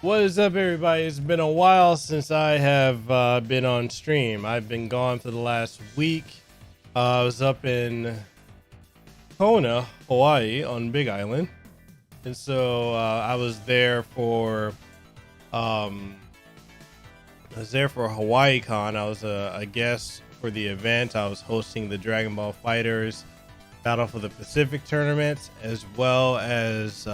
What is up, everybody? It's been a while since I have been on stream. I've been gone for the last week. I was up in Kona, Hawaii, on Big Island, and so I was there for Hawaii Con. I was a guest for the event. I was hosting the Dragon Ball Fighters Battle for the Pacific tournament, as well as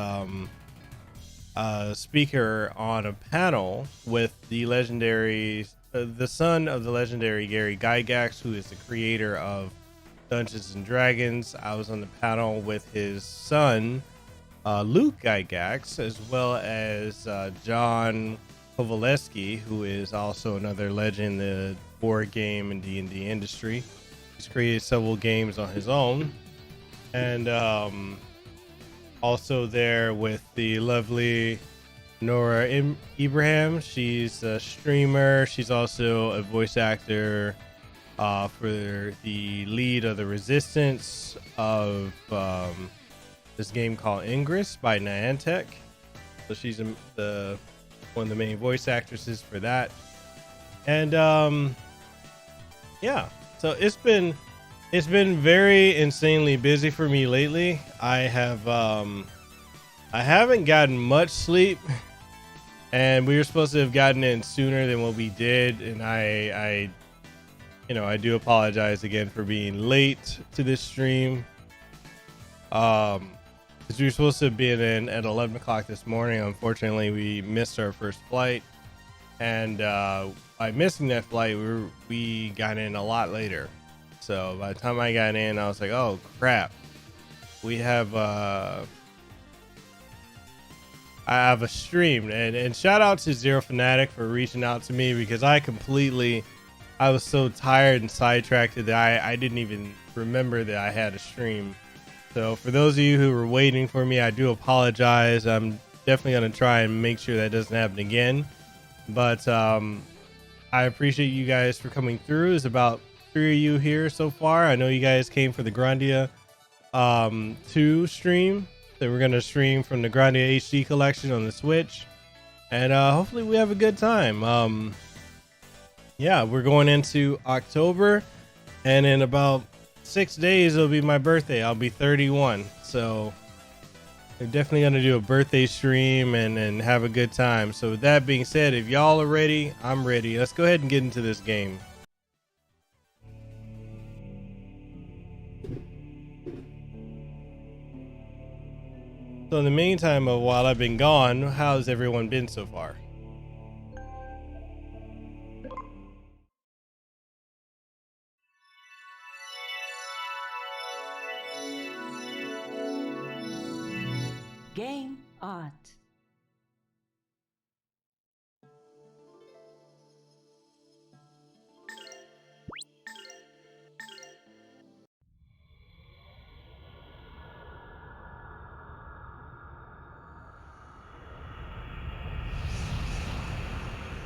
speaker on a panel with the legendary, the son of the legendary Gary Gygax, who is the creator of Dungeons and Dragons. I was on the panel with his son, Luke Gygax, as well as John Kovaleski, who is also another legend in the board game and D&D industry. He's created several games on his own, and also there with the lovely Nora Ibrahim. She's a streamer. She's also a voice actor for the lead of the Resistance of this game called Ingress by Niantic. So she's one of the main voice actresses for that. And yeah, so it's been very insanely busy for me lately. I haven't gotten much sleep, and we were supposed to have gotten in sooner than what we did, and I do apologize again for being late to this stream. Because we were supposed to have been in at 11 o'clock this morning. Unfortunately, we missed our first flight, and by missing that flight, we got in a lot later. So by the time I got in, I was like, oh crap, we have I have a stream. And shout out to Zero Fanatic for reaching out to me, because I was so tired and sidetracked that I didn't even remember that I had a stream. So for those of you who were waiting for me, I do apologize. I'm definitely going to try and make sure that doesn't happen again. But I appreciate you guys for coming through. There's about 3 of you here so far. I know you guys came for the Grandia 2 stream. So we're going to stream from the Grandia HD collection on the Switch. And hopefully we have a good time. Yeah, we're going into October. And in about 6 days, it'll be my birthday. I'll be 31. So we're definitely going to do a birthday stream and have a good time. So with that being said, if y'all are ready, I'm ready. Let's go ahead and get into this game. So in the meantime, while I've been gone, how's everyone been so far? Game art.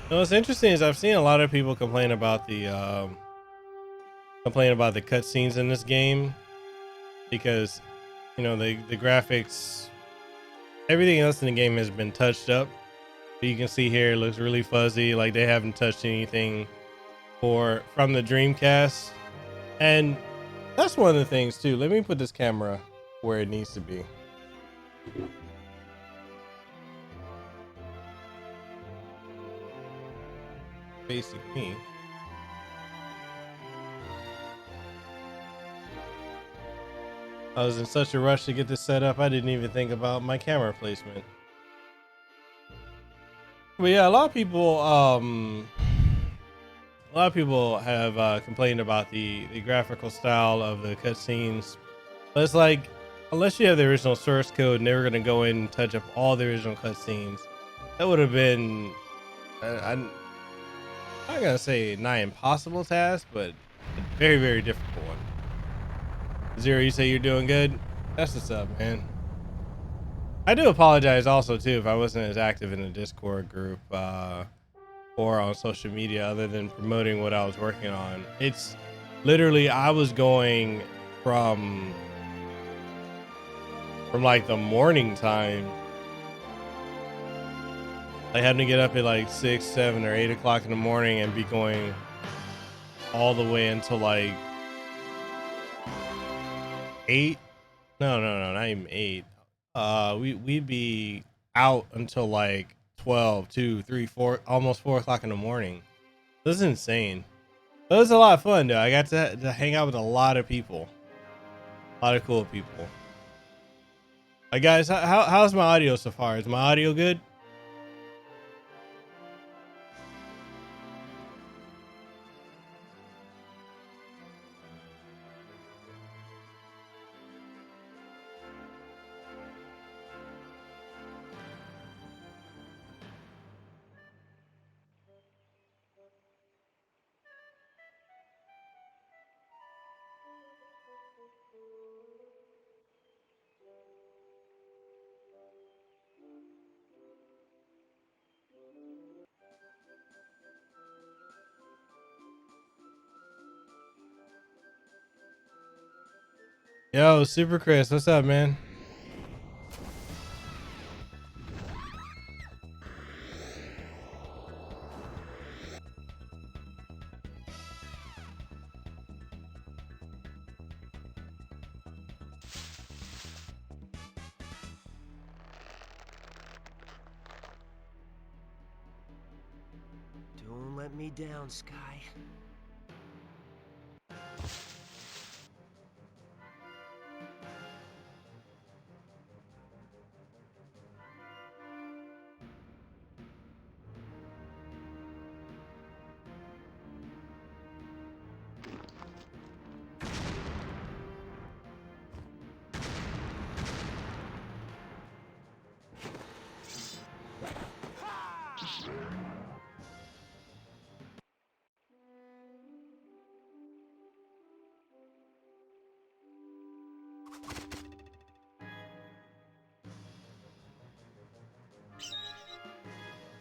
What's interesting is I've seen a lot of people complain about the cutscenes in this game, because the graphics, everything else in the game has been touched up. But you can see here it looks really fuzzy, like they haven't touched anything from the Dreamcast. And that's one of the things too. Let me put this camera where it needs to be. Facing me. I was in such a rush to get this set up, I didn't even think about my camera placement. But yeah, a lot of people have complained about the graphical style of the cutscenes. But it's like, unless you have the original source code and they're gonna go in and touch up all the original cutscenes, that would have been I'm not gonna say not impossible task, but a very, very difficult one. Zero, you say you're doing good? That's what's up, man. I do apologize also too if I wasn't as active in the Discord group or on social media other than promoting what I was working on. It's literally, I was going from like the morning time Like having to get up at like 6, 7, or 8 o'clock in the morning and be going all the way until like 8. No, not even 8. We'd be out until like 12, 2, 3, 4, almost 4 o'clock in the morning. This is insane. But it was a lot of fun though. I got to hang out with a lot of people. A lot of cool people. Guys, how's my audio so far? Is my audio good? Yo, Super Chris, what's up, man? Don't let me down, Sky.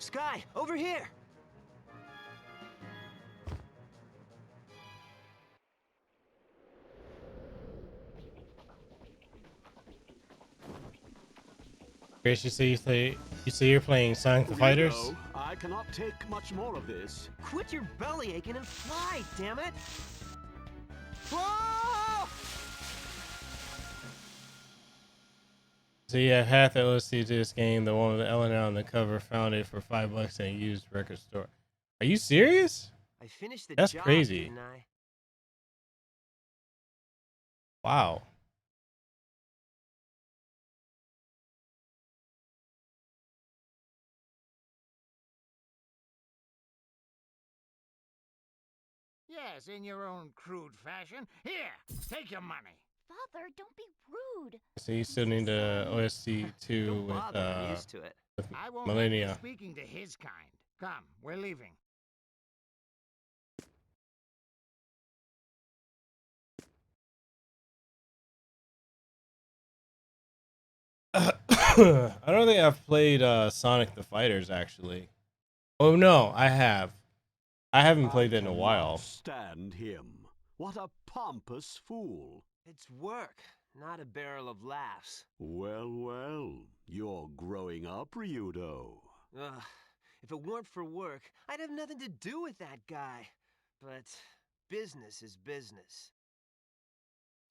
Sky, over here! Chris, you say you're playing Sonic the Fighters? Ryudo, I cannot take much more of this. Quit your belly aching and fly, damn it! Whoa! So yeah, half the OST to this game, the one with Ellen on the cover, found it for $5 at a used record store. Are you serious? I finished the That's job, crazy. didn't I? Wow. Yes, in your own crude fashion. Here, take your money. Father, don't be rude. So you still need the OST 2 Don't with bother, I'm used to it. I won't have you Millennia. speaking to his kind. Come, we're leaving. I don't think I've played Sonic the Fighters actually. Oh no, I have. I haven't played it in a while. Stand him. What a pompous fool. It's work, not a barrel of laughs. Well, well, you're growing up, Ryudo. Ugh, if it weren't for work, I'd have nothing to do with that guy. But business is business.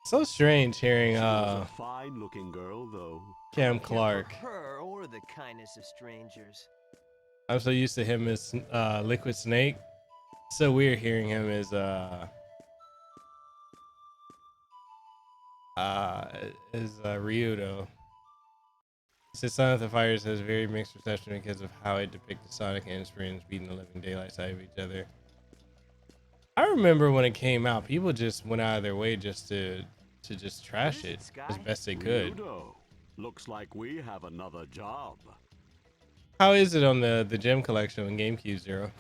So strange hearing She was a fine-looking girl, though. Cam Care Clark. for her or the kindness of strangers. I'm so used to him as Liquid Snake. So weird hearing him as Ryudo. Since Sonic the Fighters has very mixed reception because of how it depicted Sonic and his friends beating the living daylights out of each other. I remember when it came out, people just went out of their way just to just trash it as best they could. Ryudo, looks like we have another job. How is it on the gem collection on GameCube Zero?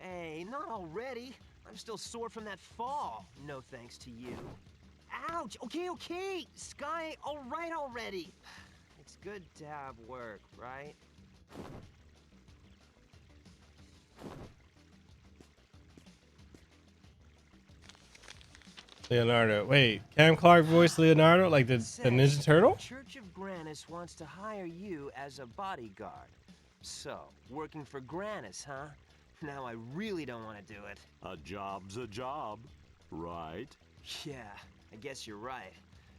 Hey, not already. I'm still sore from that fall. No thanks to you. Ouch! Okay. Sky, all right already. It's good to have work, right? Leonardo. Wait, Cam Clark voiced Leonardo, like the Ninja Turtle? Church of Granis wants to hire you as a bodyguard. So, working for Granis, huh? Now I really don't want to do it. A job's a job, right? Yeah, I guess you're right.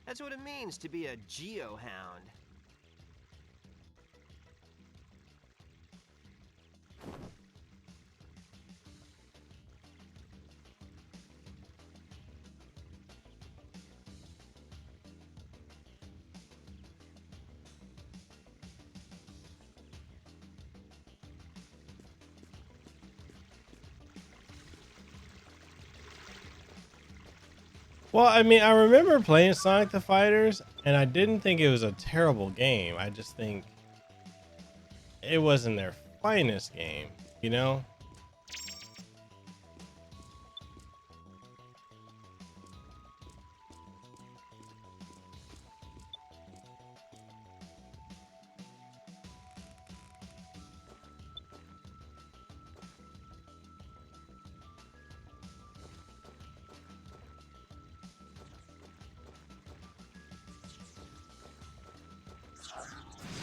That's what it means to be a GeoHound. Well, I mean, I remember playing Sonic the Fighters, and I didn't think it was a terrible game. I just think it wasn't their finest game, you know?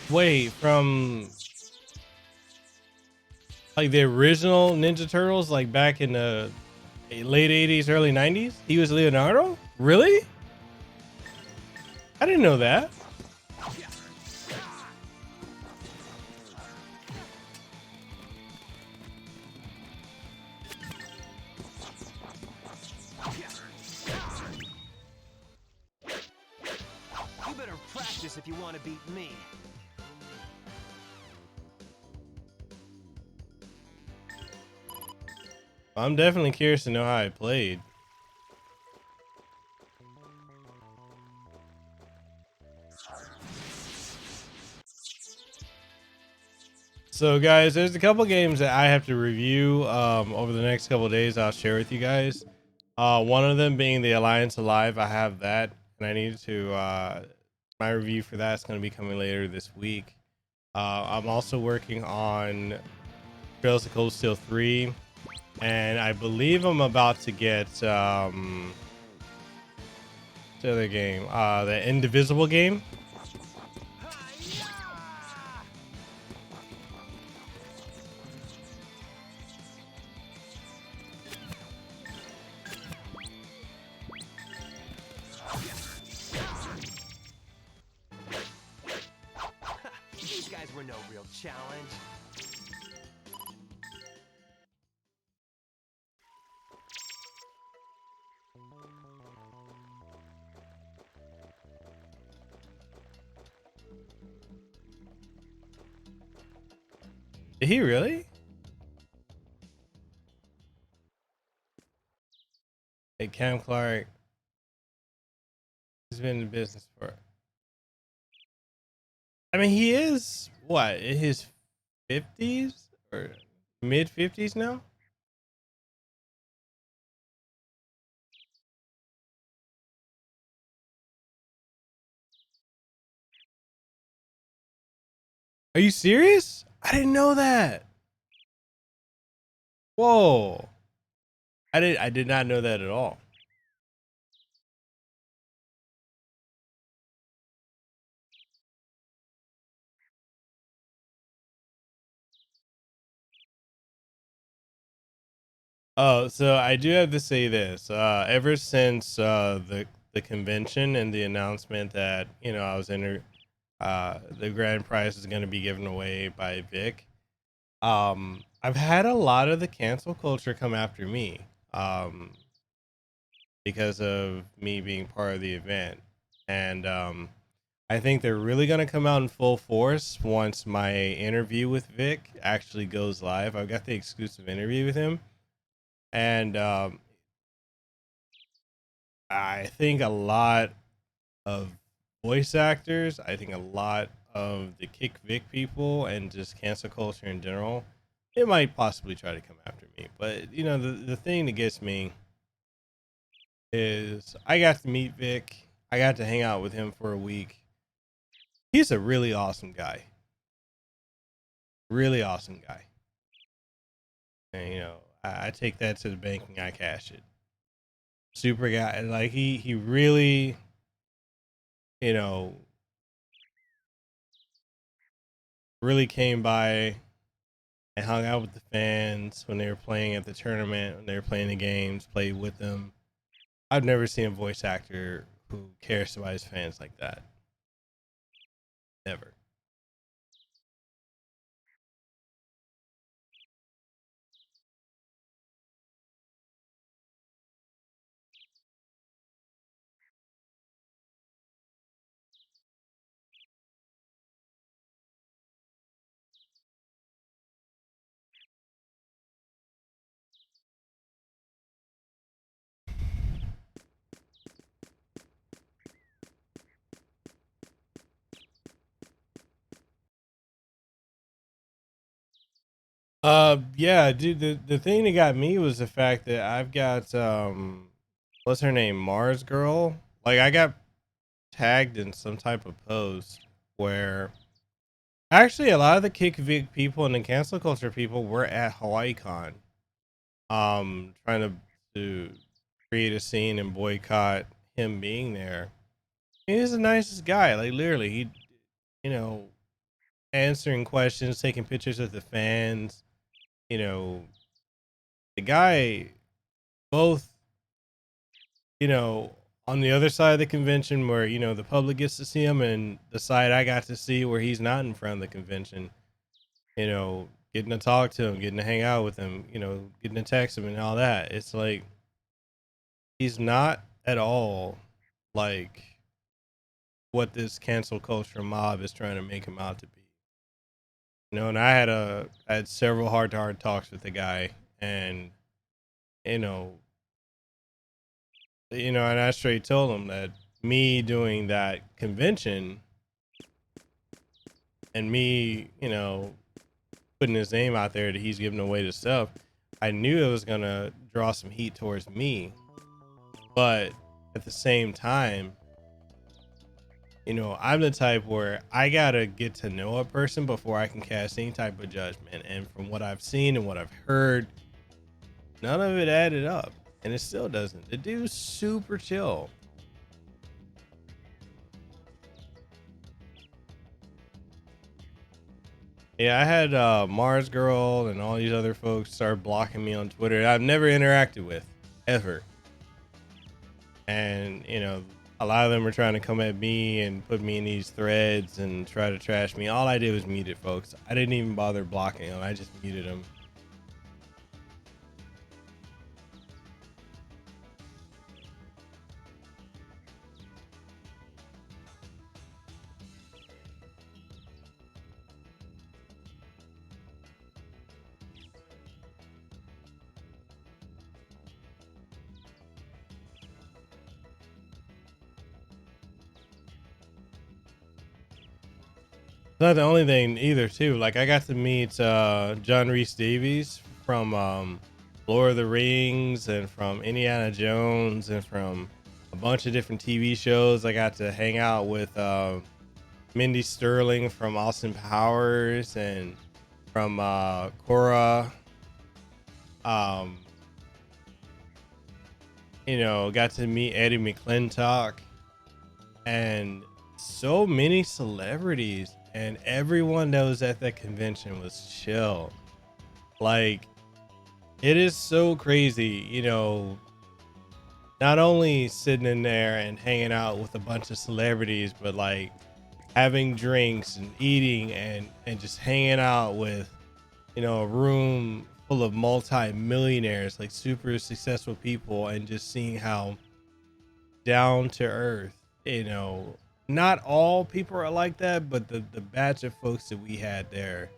Wait, from like the original Ninja Turtles, like back in the late 80s, early 90s? He was Leonardo? Really? I didn't know that. You better practice if you want to beat me. I'm definitely curious to know how I played. So guys, there's a couple games that I have to review over the next couple days. I'll share with you guys. One of them being the Alliance Alive. I have that, and I need to my review for that's going to be coming later this week. I'm also working on Trails of Cold Steel 3, and I believe I'm about to get the other game, the Indivisible game. These guys were no real challenge. Did he really? Hey, Cam Clark. He's been in business for. I mean, he is what, in his 50s or mid 50s now? Are you serious? I didn't know that. Whoa. I did not know that at all. Oh, so I do have to say this. Ever since the convention and the announcement that, you know, I was in the grand prize is going to be given away by Vic. I've had a lot of the cancel culture come after me because of me being part of the event. And I think they're really going to come out in full force once my interview with Vic actually goes live. I've got the exclusive interview with him. And I think a lot of voice actors, I think a lot of the Kick Vic people, and just cancel culture in general, it might possibly try to come after me. But, you know, the thing that gets me is I got to meet Vic. I got to hang out with him for a week. He's a really awesome guy. Really awesome guy. And, you know, I take that to the bank and I cash it. super guy. Like he really, you know, really came by and hung out with the fans when they were playing at the tournament, when they were playing the games, played with them. I've never seen a voice actor who cares about his fans like that. Never. Yeah, dude, the thing that got me was the fact that I've got what's her name? Mars Girl. Like I got tagged in some type of post where actually a lot of the Kick Vic people and the cancel culture people were at HawaiiCon, trying to create a scene and boycott him being there. He's the nicest guy. Like literally, he, you know, answering questions, taking pictures with the fans. You know, the guy both, you know, on the other side of the convention where, you know, the public gets to see him and the side I got to see where he's not in front of the convention, you know, getting to talk to him, getting to hang out with him, you know, getting to text him and all that. It's like he's not at all like what this cancel culture mob is trying to make him out to be. You know, and I had several heart to heart talks with the guy, and you know, and I straight told him that me doing that convention and me, you know, putting his name out there that he's giving away the stuff, I knew it was gonna draw some heat towards me. But at the same time, you know, I'm the type where I gotta get to know a person before I can cast any type of judgment. And from what I've seen and what I've heard, none of it added up. And it still doesn't. The dude's super chill. Yeah, I had Mars Girl and all these other folks start blocking me on Twitter that I've never interacted with ever. And, you know, a lot of them were trying to come at me and put me in these threads and try to trash me. All I did was mute it, folks. I didn't even bother blocking them. I just muted them. Not the only thing either, too. Like I got to meet John Reese Davies from Lord of the Rings and from Indiana Jones and from a bunch of different TV shows. I got to hang out with Mindy Sterling from Austin Powers and from Cora. Um, you know, got to meet Eddie McClintock and so many celebrities, and everyone that was at that convention was chill. Like, it is so crazy, you know, not only sitting in there and hanging out with a bunch of celebrities, but like having drinks and eating and just hanging out with, you know, a room full of multi-millionaires, like super successful people, and just seeing how down to earth, you know, not all people are like that, but the batch of folks that we had there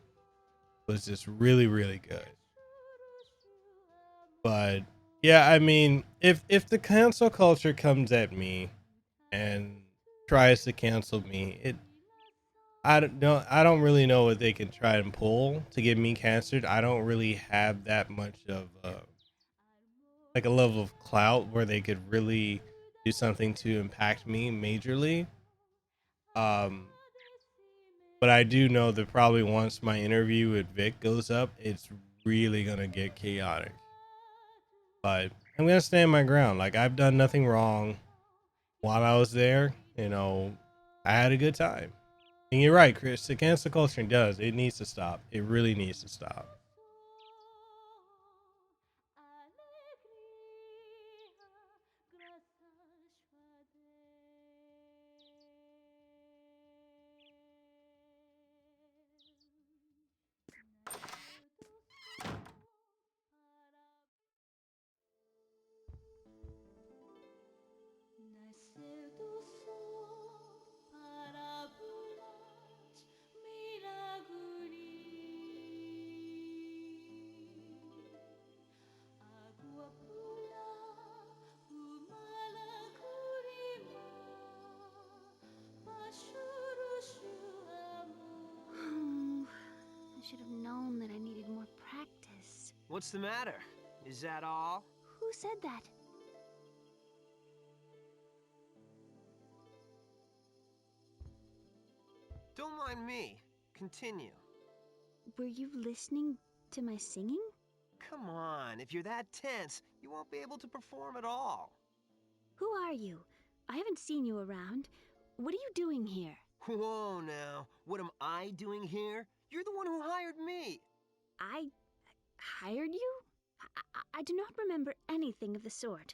was just really, really good. But yeah, I mean, if the cancel culture comes at me and tries to cancel me, I don't really know what they can try and pull to get me canceled. I don't really have that much of like a level of clout where they could really do something to impact me majorly. Um, but I do know that probably once my interview with Vic goes up, it's really gonna get chaotic. But I'm gonna stand my ground. Like, I've done nothing wrong while I was there. You know, I had a good time. And you're right, Chris. The cancel culture does. It needs to stop. It really needs to stop. I should have known that I needed more practice. What's the matter? Is that all? Who said that? Don't mind me. Continue. Were you listening to my singing? Come on, if you're that tense, you won't be able to perform at all. Who are you? I haven't seen you around. What are you doing here? Whoa now, what am I doing here? You're the one who hired me. I hired you? I do not remember anything of the sort.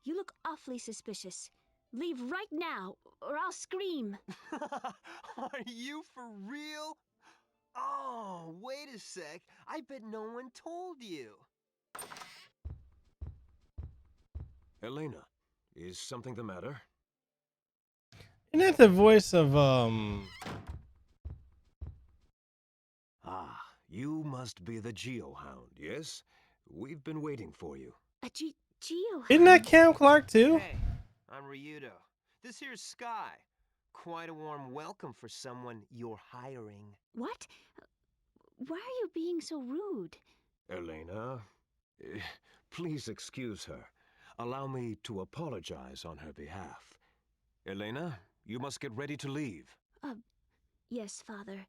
You look awfully suspicious. Leave right now, or I'll scream. Are you for real? Oh, wait a sec. I bet no one told you. Elena, is something the matter? Isn't that the voice of Ah, you must be the GeoHound, yes? We've been waiting for you. A Geo. Isn't that Cam Clark too? Hey, I'm Ryudo. This here's Sky. Quite a warm welcome for someone you're hiring. What? Why are you being so rude? Elena, please excuse her. Allow me to apologize on her behalf. Elena, you must get ready to leave. Yes, Father.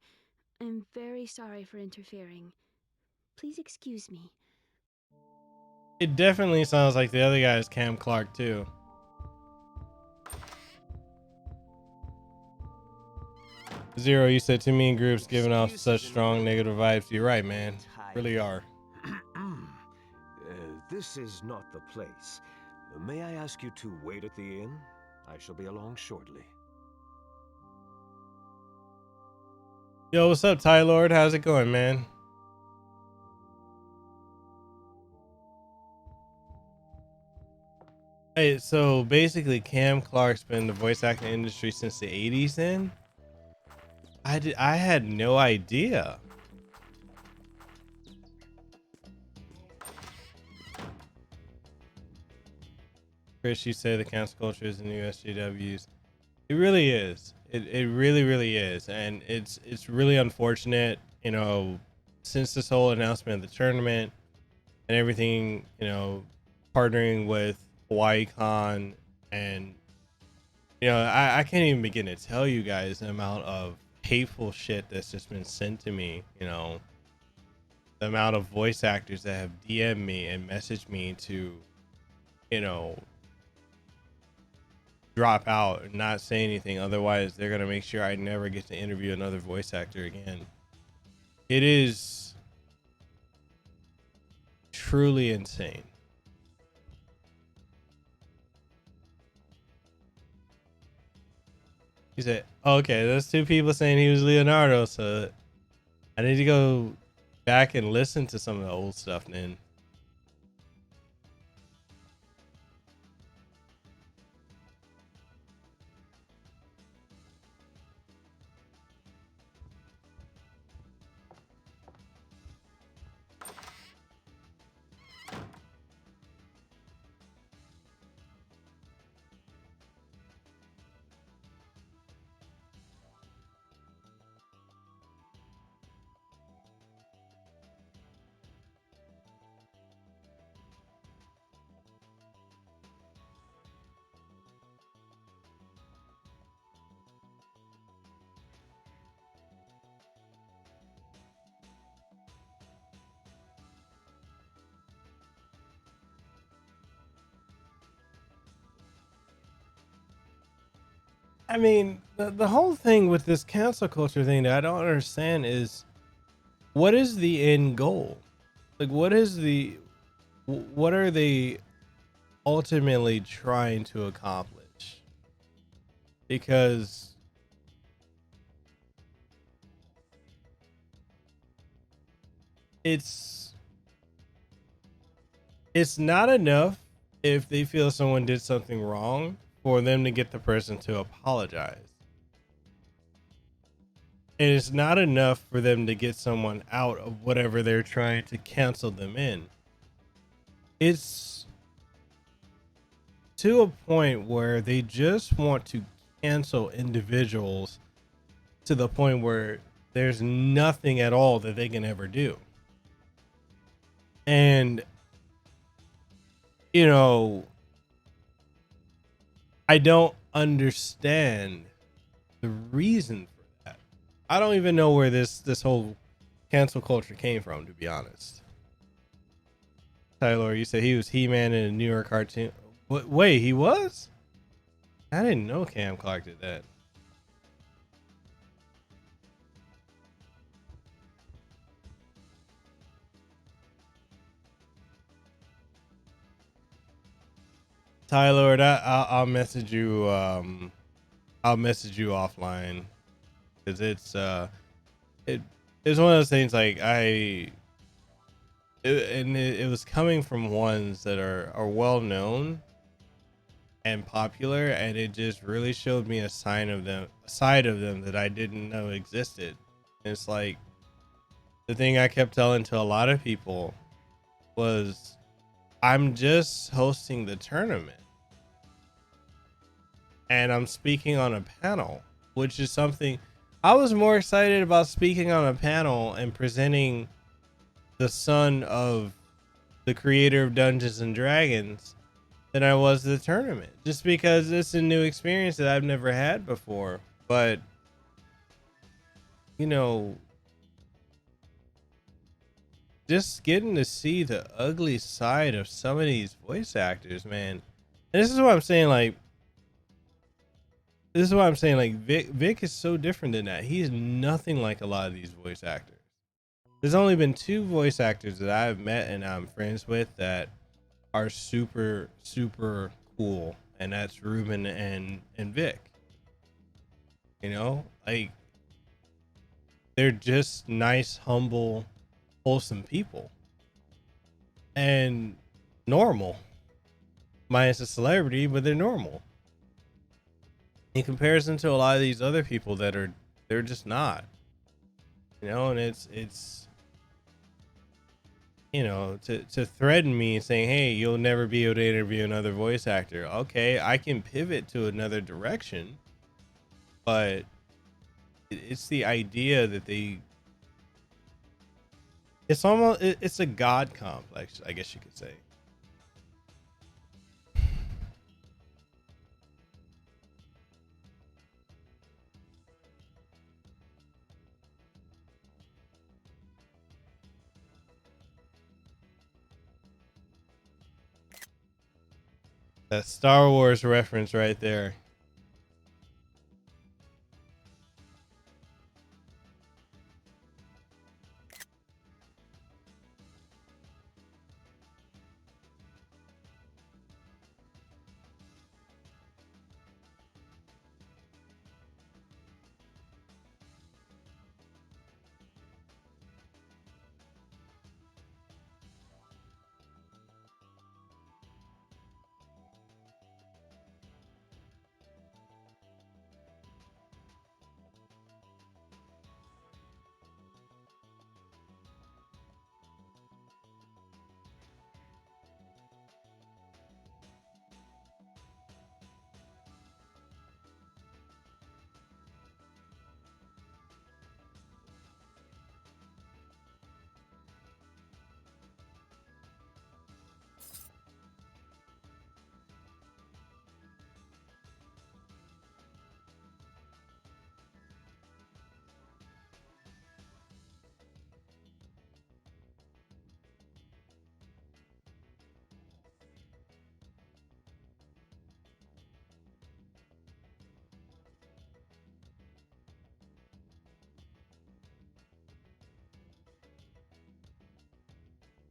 I'm very sorry for interfering. Please excuse me. It definitely sounds like the other guy is Cam Clark too. Zero, you said too many groups giving off such strong negative vibes. You're right, man. Really are. This is not the place. May I ask you to wait at the inn? I shall be along shortly. Yo, what's up, Ty Lord? How's it going, man? Hey, so basically Cam Clark's been in the voice acting industry since the 80s then? I had no idea. Chris, you say the cancel culture is the new SJWs. It really is. It really, really is. And it's really unfortunate, you know, since this whole announcement of the tournament and everything, you know, partnering with HawaiiCon, and you know, I can't even begin to tell you guys the amount of hateful shit that's just been sent to me, you know, the amount of voice actors that have DM'd me and messaged me to, you know, drop out and not say anything, otherwise they're gonna make sure I never get to interview another voice actor again. It is truly insane. He said, oh, okay, there's two people saying he was Leonardo, so I need to go back and listen to some of the old stuff then. I mean, the whole thing with this cancel culture thing that I don't understand is what is the end goal? Like, what are they ultimately trying to accomplish? Because it's it's not enough if they feel someone did something wrong for them to get the person to apologize. And it's not enough for them to get someone out of whatever they're trying to cancel them in. It's to a point where they just want to cancel individuals to the point where there's nothing at all that they can ever do. And, you know, I don't understand the reason for that. I don't even know where this whole cancel culture came from, to be honest. Tyler, you said he was He-Man in a New York cartoon. What? Wait, he was? I didn't know Cam Clark did that. Tyler, I'll message you. I'll message you offline because it it's one of those things like it was coming from ones that are well known and popular, and it just really showed me a side of them that I didn't know existed. And it's like the thing I kept telling to a lot of people was, I'm just hosting the tournament and I'm speaking on a panel, which is something I was more excited about speaking on a panel and presenting the son of the creator of Dungeons and Dragons than I was the tournament, just because it's a new experience that I've never had before. But, you know, just getting to see the ugly side of some of these voice actors, man. And this is what I'm saying, like, Vic is so different than that. He is nothing like a lot of these voice actors. There's only been two voice actors that I've met and I'm friends with that are super, super cool, and that's Ruben and Vic. You know, like, they're just nice, humble, wholesome people. And normal. Minus a celebrity, but they're normal. In comparison to a lot of these other people they're just not. You know, and it's you know, to threaten me saying, hey, you'll never be able to interview another voice actor. Okay, I can pivot to another direction, but it's the idea that it's a god complex, I guess you could say. That Star Wars reference right there.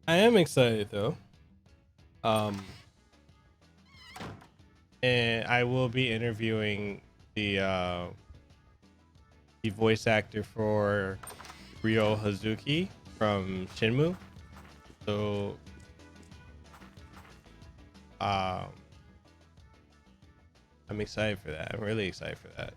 I am excited though. Um, and I will be interviewing the voice actor for Ryo Hazuki from Shenmue. So, um, I'm excited for that. I'm really excited for that.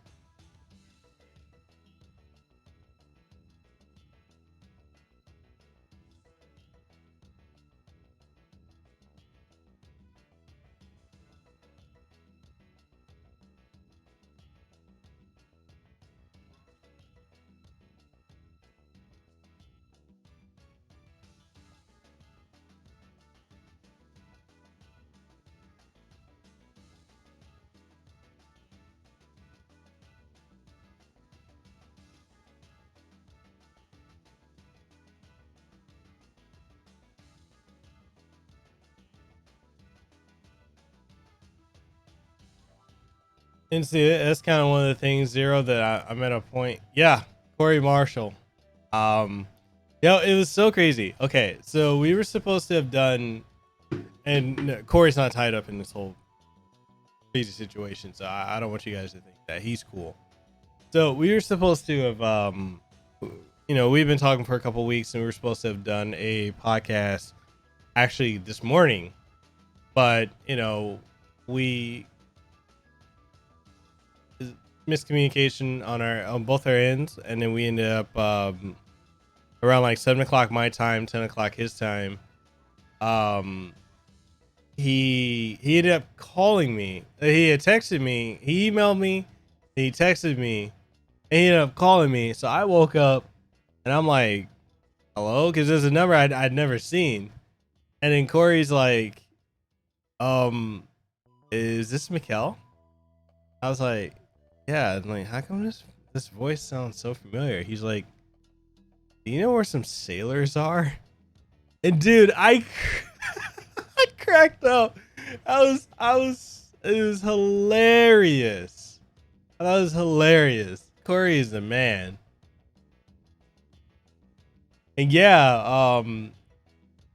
And see, that's kind of one of the things, Zero, that I'm at a point. Yeah, Corey Marshall. Um, it was so crazy. Okay, so we were supposed to have done, and no, Corey's not tied up in this whole crazy situation, so I don't want you guys to think that he's cool. So we were supposed to have, we've been talking for a couple weeks, and we were supposed to have done a podcast actually this morning, but we miscommunication on both our ends, and then we ended up around like 7 o'clock my time, 10 o'clock his time. Um, he ended up calling me. He had texted me. He emailed me. He texted me. And he ended up calling me. So I woke up and I'm like, "Hello," because there's a number I'd never seen. And then Corey's like, "Um, is this Mikkel?" I was like, "Yeah." I'm like, "How come this voice sounds so familiar?" He's like, "Do you know where some sailors are?" And dude, I cracked up. It was hilarious. That was hilarious. Corey is the man. And yeah,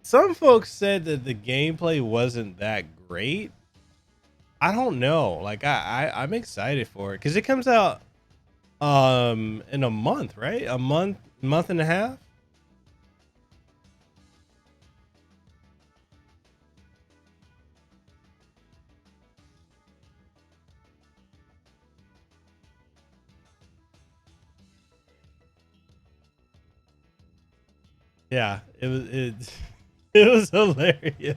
some folks said that the gameplay wasn't that great. I don't know. Like I'm excited for it because it comes out in a month, right? A month and a half. Yeah, it was hilarious.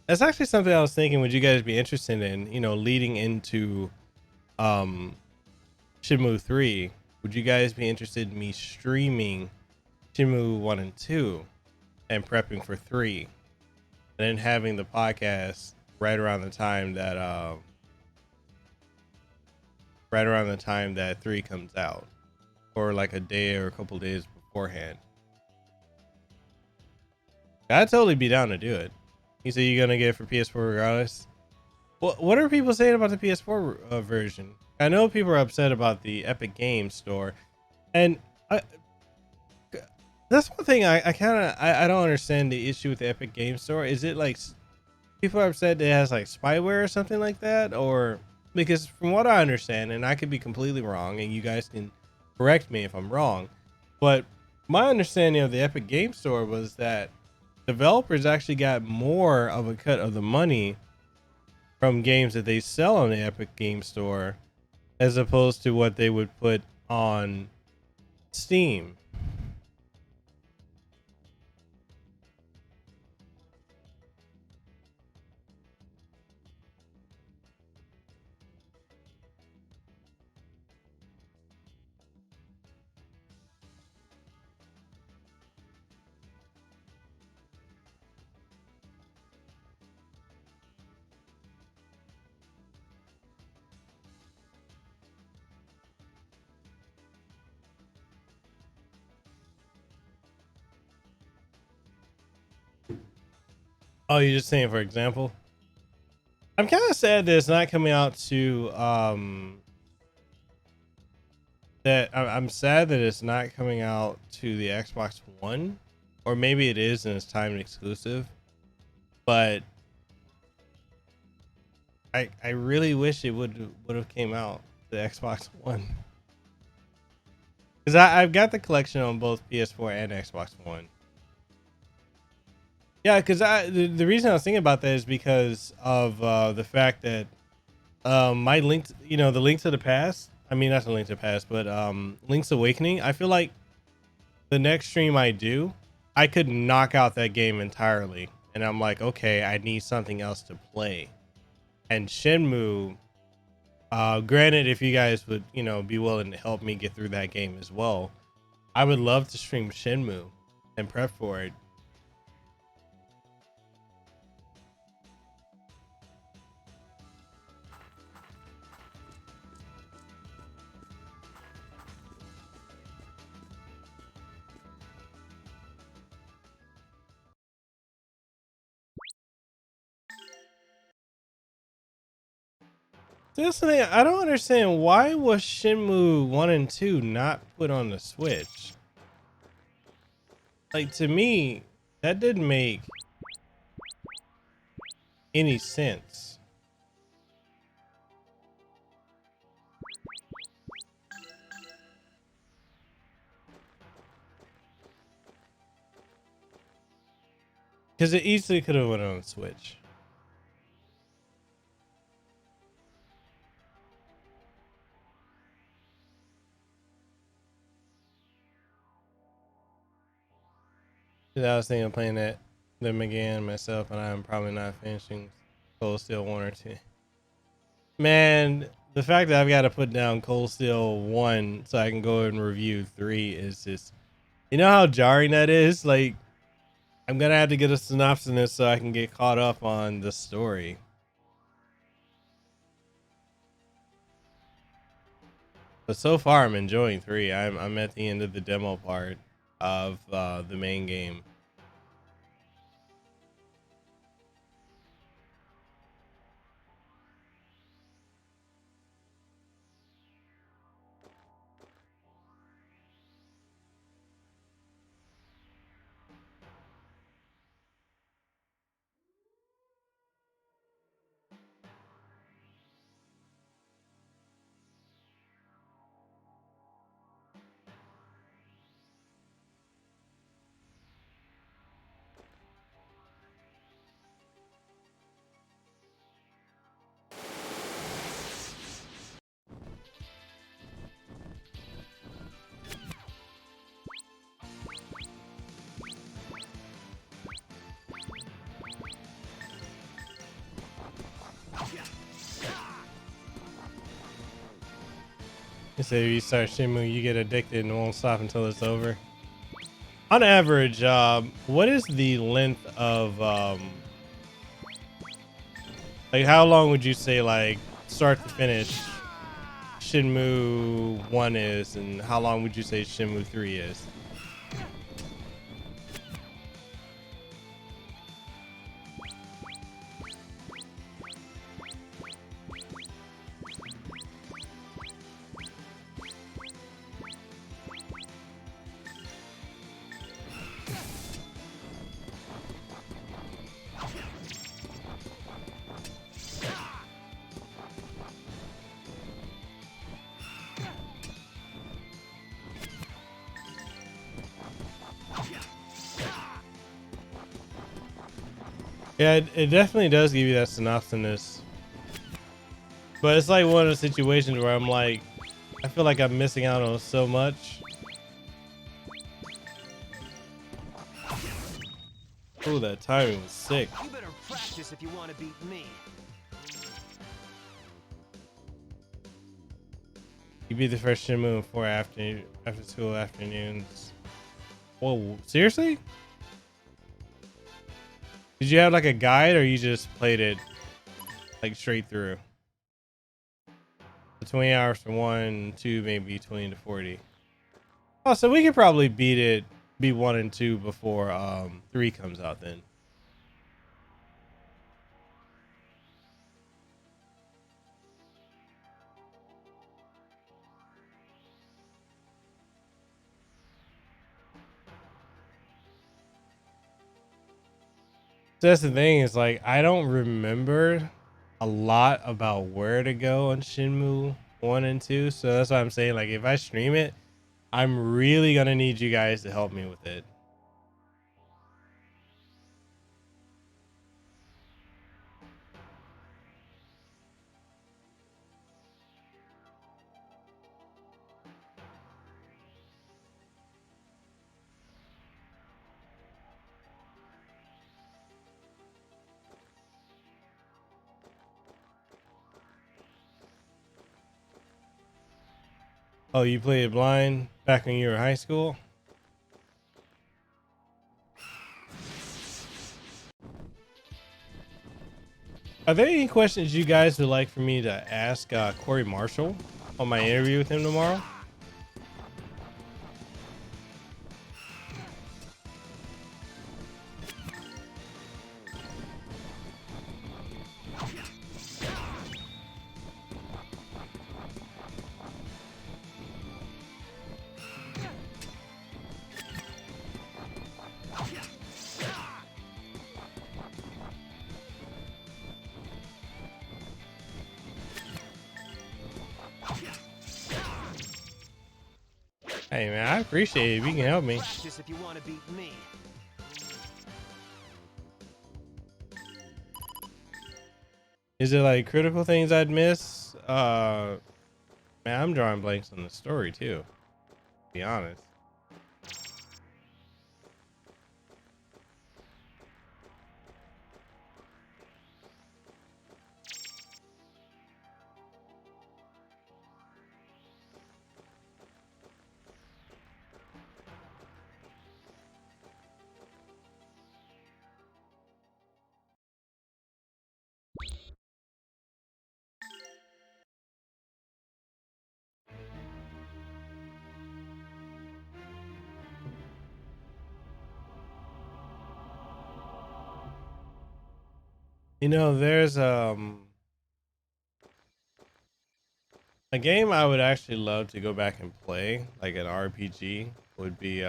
That's actually something I was thinking. Would you guys be interested in? Leading into um Shenmue 3, would you guys be interested in me streaming Shenmue 1 and 2 and prepping for 3, and then having the podcast right around the time that 3 comes out, or like a day or a couple days beforehand? I'd totally be down to do it. You say you're gonna get it for PS4 regardless. What are people saying about the PS4 version? I know people are upset about the Epic Games Store, and I, that's one thing I kind of I don't understand the issue with the Epic Games Store. Is it like people are upset that it has like spyware or something like that, or because from what I understand, and I could be completely wrong, and you guys can correct me if I'm wrong, but my understanding of the Epic Games Store was that developers actually got more of a cut of the money from games that they sell on the Epic Game Store as opposed to what they would put on Steam. Oh, you're just saying for example? I'm kind of sad that it's not coming out to I'm sad that it's not coming out to the Xbox One, or maybe it is and it's timed exclusive. But I really wish it would have came out to the Xbox One, because I've got the collection on both PS4 and Xbox One. Yeah, because the reason I was thinking about that is because of the fact that my link, the Link to the Past. I mean, not the Link to the Past, but Link's Awakening. I feel like the next stream I do, I could knock out that game entirely, and I'm like, okay, I need something else to play. And Shenmue, granted, if you guys would, be willing to help me get through that game as well, I would love to stream Shenmue and prep for it. This thing, I don't understand, why was Shenmue 1 and 2 not put on the Switch? Like, to me, that didn't make any sense. Because it easily could have went on the Switch. I was thinking of playing them again myself, and I'm probably not finishing Cold Steel 1 or 2. Man, the fact that I've got to put down Cold Steel 1 so I can go and review 3 is just, you know how jarring that is? Like, I'm going to have to get a synopsis so I can get caught up on the story. But so far, I'm enjoying 3. I'm at the end of the demo part of the main game. They say if you start Shenmue, you get addicted and won't stop until it's over. On average, what is the length of like, how long would you say, like, start to finish Shenmue 1 is, and how long would you say Shenmue 3 is? Yeah, it definitely does give you that synopsis. But it's like one of the situations where I'm like, I feel like I'm missing out on so much. Oh, that timing was sick. You better practice if you want to beat me. You beat the first Shenmue in 4 after school afternoons. Whoa, seriously? Did you have like a guide, or you just played it like straight through? The 20 hours for 1, 2, maybe 20 to 40. Oh, so we could probably beat 1 and 2 before 3 comes out then. That's the thing, is like I don't remember a lot about where to go on Shenmue 1 and 2. So that's why I'm saying, like, if I stream it, I'm really gonna need you guys to help me with it. Oh, you played blind back when you were in high school? Are there any questions you guys would like for me to ask Corey Marshall on my interview with him tomorrow? Hey man, I appreciate it if you can help me. Practice if you want to beat me. Is it like critical things I'd miss? Man, I'm drawing blanks on the story too, to be honest. You know, there's a game I would actually love to go back and play, like an RPG, would be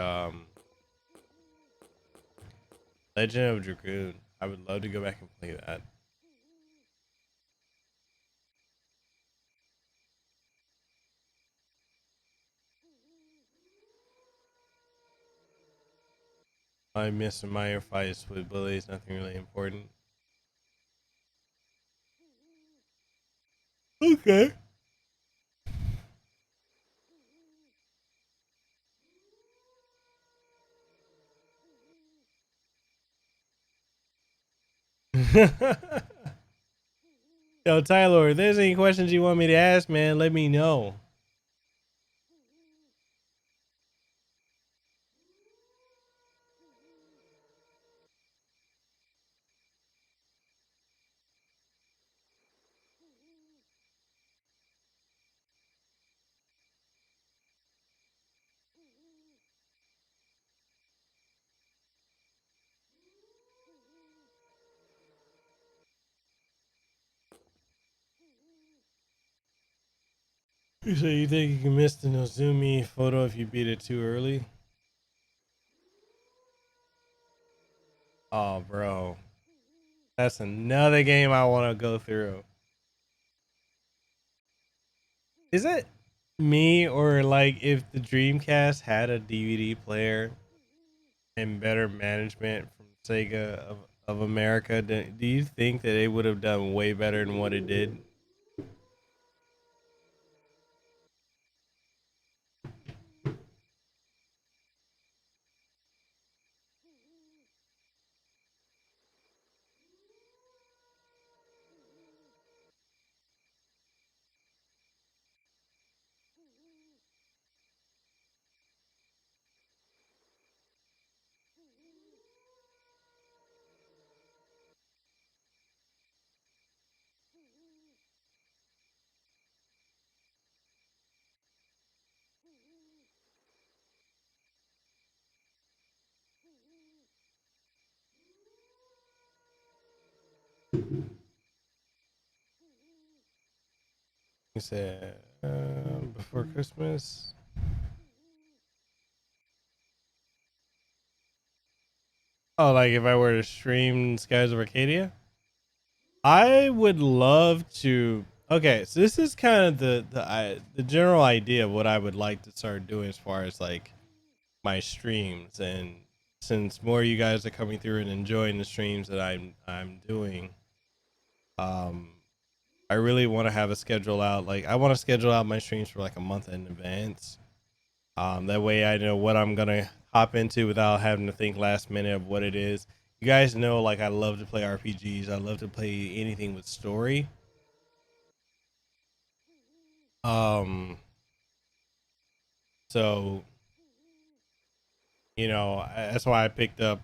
Legend of Dragoon. I would love to go back and play that. I miss some minor fights with bullies, nothing really important. Okay. Yo, Tyler, if there's any questions you want me to ask, man, let me know. So you think you can miss the Nozumi photo if you beat it too early? Oh, bro. That's another game I want to go through. Is it me, or like if the Dreamcast had a DVD player and better management from Sega of America, do you think that it would have done way better than what it did? You said before Christmas. Oh, like if I were to stream Skies of Arcadia? I would love to. Okay, so this is kind of the general idea of what I would like to start doing as far as like my streams, and since more of you guys are coming through and enjoying the streams that I'm doing, um, I really want to have a schedule out. Like I want to schedule out my streams for like a month in advance. That way I know what I'm gonna hop into without having to think last minute of what it is. You guys know, like I love to play RPGs. I love to play anything with story. Um, so that's why I picked up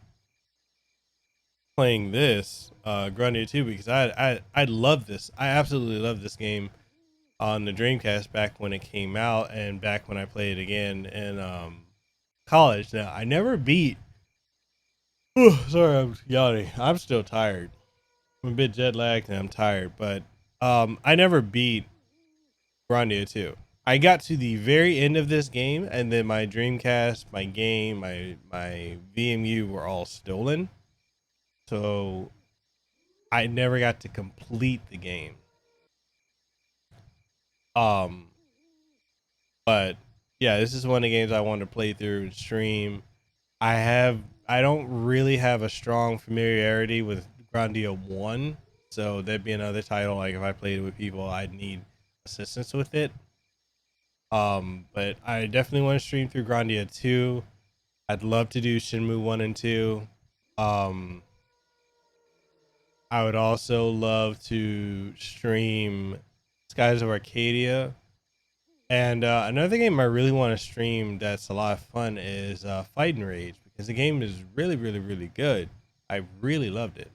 playing this Grandia 2 because I love this. I absolutely love this game on the Dreamcast back when it came out and back when I played it again in college. Now I never beat. Sorry, I'm yawning. I'm still tired. I'm a bit jet lagged and I'm tired, but I never beat Grandia 2. I got to the very end of this game, and then my Dreamcast, my game, my VMU were all stolen. So I never got to complete the game. Um, but yeah, this is one of the games I wanted to play through and stream. I don't really have a strong familiarity with Grandia 1, so that'd be another title. Like if I played it with people, I'd need assistance with it. But I definitely want to stream through Grandia 2. I'd love to do Shenmue 1 and 2. Um, I would also love to stream Skies of Arcadia. And another game I really want to stream that's a lot of fun is Fight and Rage, because the game is really, really, really good. I really loved it.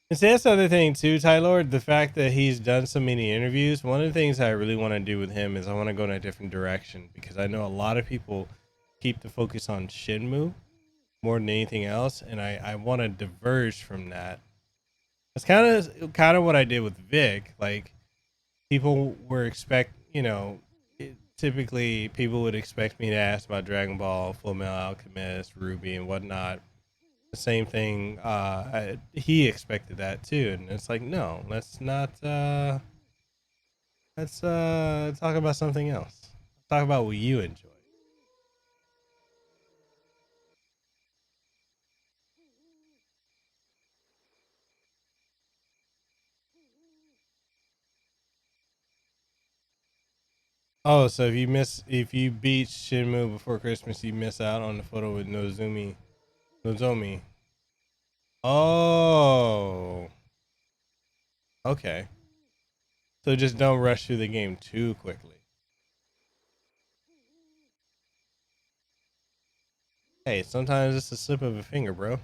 And so that's the other thing too, Tyler. The fact that he's done so many interviews. One of the things I really want to do with him is I want to go in a different direction, because I know a lot of people keep the focus on Shenmue more than anything else, and I want to diverge from that. It's kind of what I did with Vic. Like people were typically people would expect me to ask about Dragon Ball, Full Metal Alchemist, Ruby, and whatnot. The same thing. He expected that too, and it's like, no, let's not. Let's talk about something else. Talk about what you enjoy. Oh, so if you beat Shinmu before Christmas, you miss out on the photo with Nozomi. Oh, okay. So just don't rush through the game too quickly. Hey, sometimes it's a slip of a finger, bro.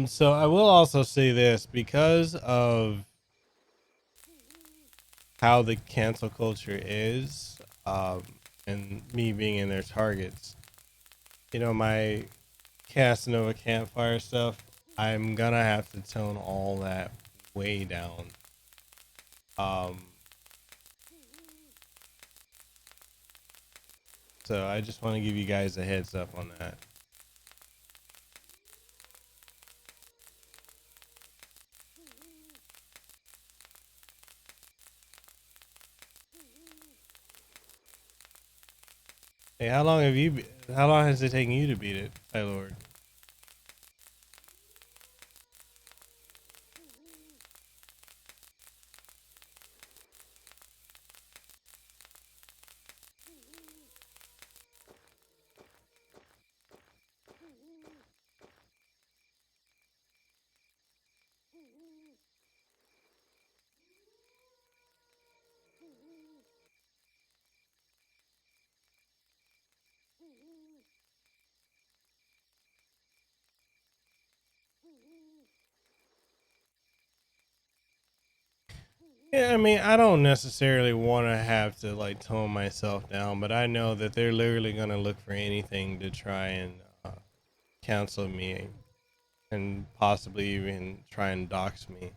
So I will also say this, because of how the cancel culture is, and me being in their targets, my Casanova campfire stuff, I'm gonna have to tone all that way down. Um, so I just want to give you guys a heads up on that. Hey, how long has it taken you to beat it, my lord? Yeah, I mean, I don't necessarily want to have to like tone myself down, but I know that they're literally gonna look for anything to try and cancel me and possibly even try and dox me.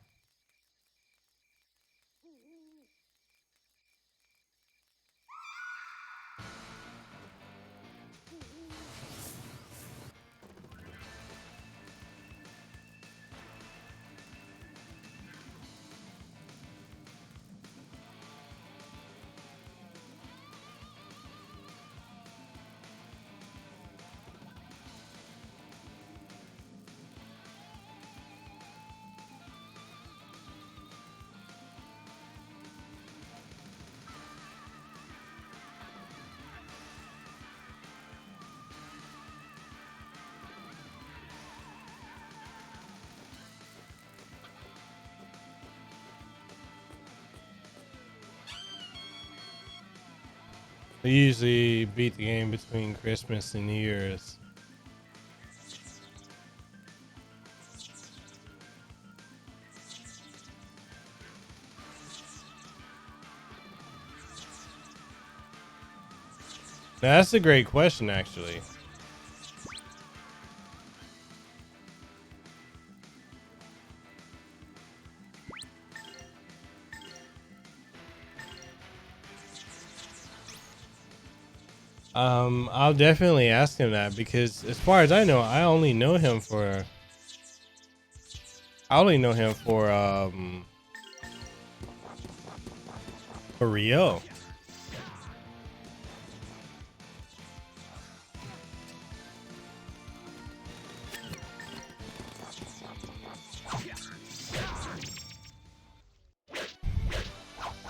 I usually beat the game between Christmas and New Year's. Now, that's a great question, actually. I'll definitely ask him that because, as far as I know, I only know him for Rio.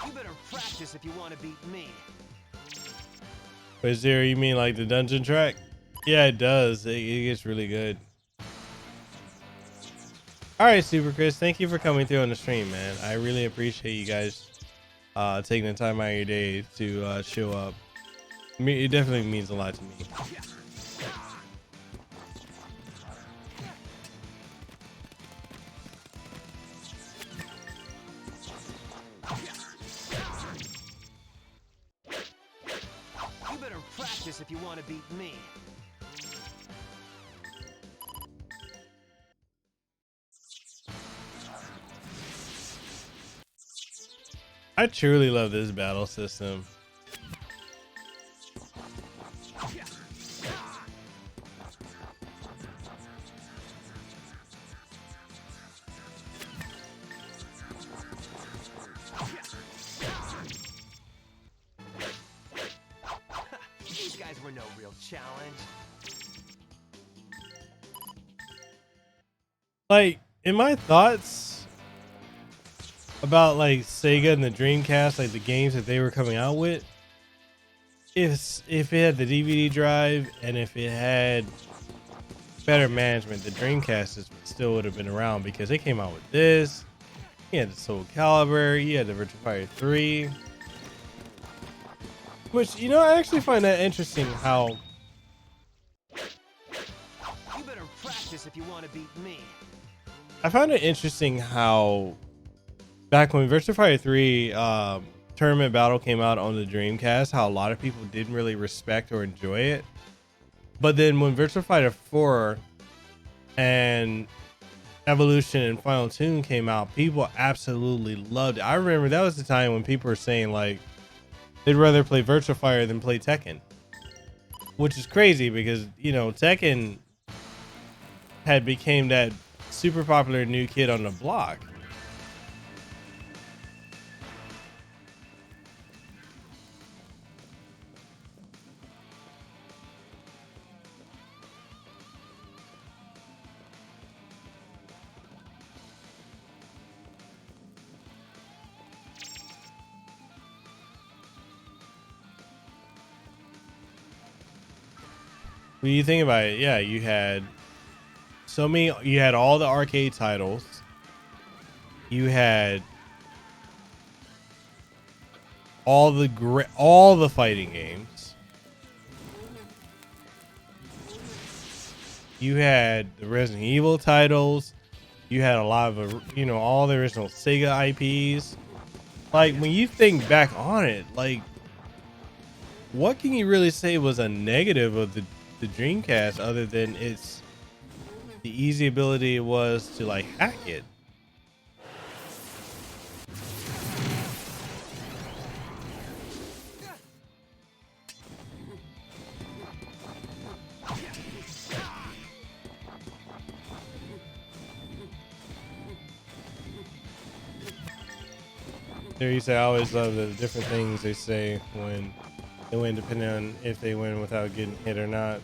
You better practice if you want to beat me. Is there, you mean like the dungeon track? Yeah, it does. It gets really good. All right, Super Chris, thank you for coming through on the stream, man. I really appreciate you guys taking the time out of your day to show up. It definitely means a lot to me. You better practice if you want to beat me. I truly love this battle system. These guys were no real challenge. Like, in my thoughts about like Sega and the Dreamcast, like the games that they were coming out with, if it had the DVD drive and if it had better management, the Dreamcast still would have been around because they came out with this. You had the Soul Calibur, you had the Virtua Fighter 3. Which, you know, I actually find that interesting how You better practice if you want to beat me. I found it interesting how back when Virtua Fighter 3 Tournament Battle came out on the Dreamcast, how a lot of people didn't really respect or enjoy it. But then when Virtua Fighter 4 and Evolution and Final Tune came out, people absolutely loved it. I remember that was the time when people were saying like they'd rather play Virtua Fighter than play Tekken, which is crazy because, you know, Tekken had became that super popular new kid on the block. When you think about it, yeah, you had you had all the arcade titles. You had all the fighting games. You had the Resident Evil titles. You had a lot of, you know, all the original Sega IPs. like when you think back on it, like what can you really say was a negative of the Dreamcast other than its the easy ability it was to like hack it? There you say I always love the different things they say when they win, depending on if they win without getting hit or not.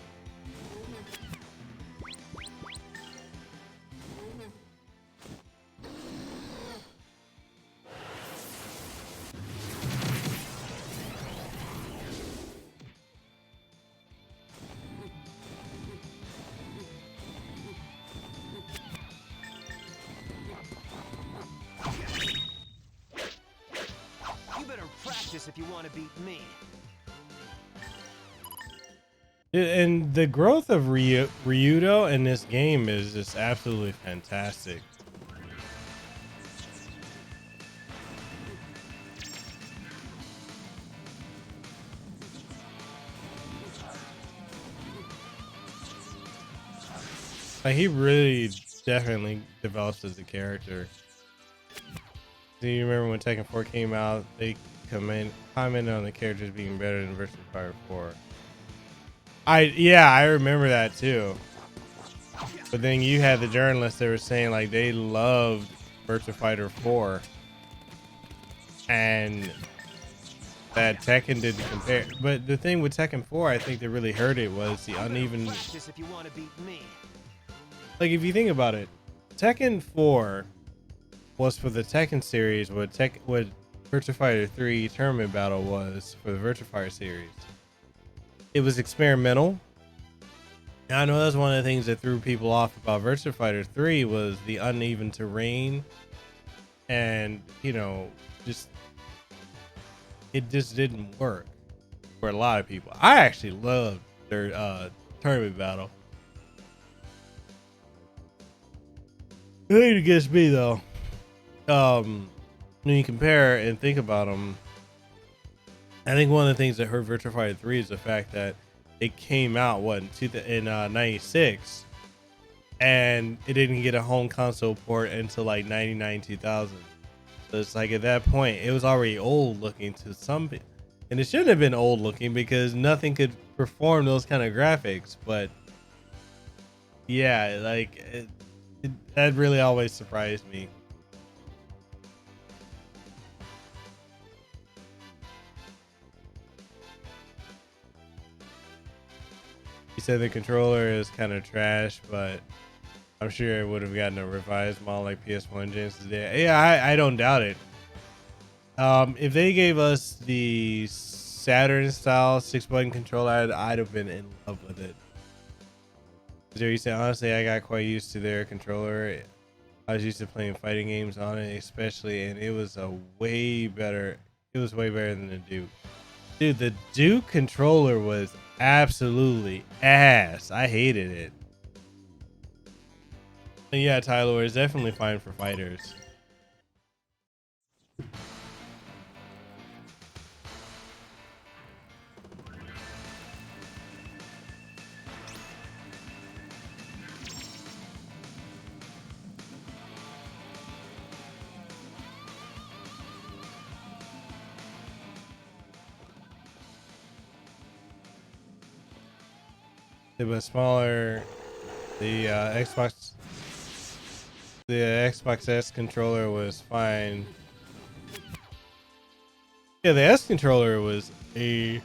You better practice if you want to beat me. And the growth of Ryudo in this game is just absolutely fantastic. Like he really definitely develops as a character. Do you remember when Tekken 4 came out? They commented on the characters being better than Virtua Fighter 4. I remember that too. But then you had the journalists that were saying like they loved Virtua Fighter 4, and that Tekken didn't compare. But the thing with Tekken 4, I think that really hurt it was the uneven. Practice if you want to beat me. Like if you think about it, Tekken 4 was for the Tekken series what Virtua Fighter 3 Tournament Battle was for the Virtua Fighter series. It was experimental. And I know that's one of the things that threw people off about Virtua Fighter 3 was the uneven terrain, and you know, it just didn't work for a lot of people. I actually loved their tournament battle. I think against me though. When you compare and think about them, I think one of the things that hurt Virtua Fighter 3 is the fact that it came out in 96, and it didn't get a home console port until like 99 2000. So it's like at that point it was already old looking to some people, and it shouldn't have been old looking because nothing could perform those kind of graphics. But yeah, like that really always surprised me. He said the controller is kind of trash, but I'm sure it would have gotten a revised model like PS1 gens today. Yeah, I don't doubt it. If they gave us the Saturn style 6-button controller, I'd have been in love with it. There you say, honestly, I got quite used to their controller. I was used to playing fighting games on it, especially, and it was way better. It was way better than the Duke. Dude, the Duke controller was absolutely ass. I hated it. And yeah, Tyler is definitely fine for fighters. It was smaller. The Xbox S controller was fine. Yeah, the S controller was a.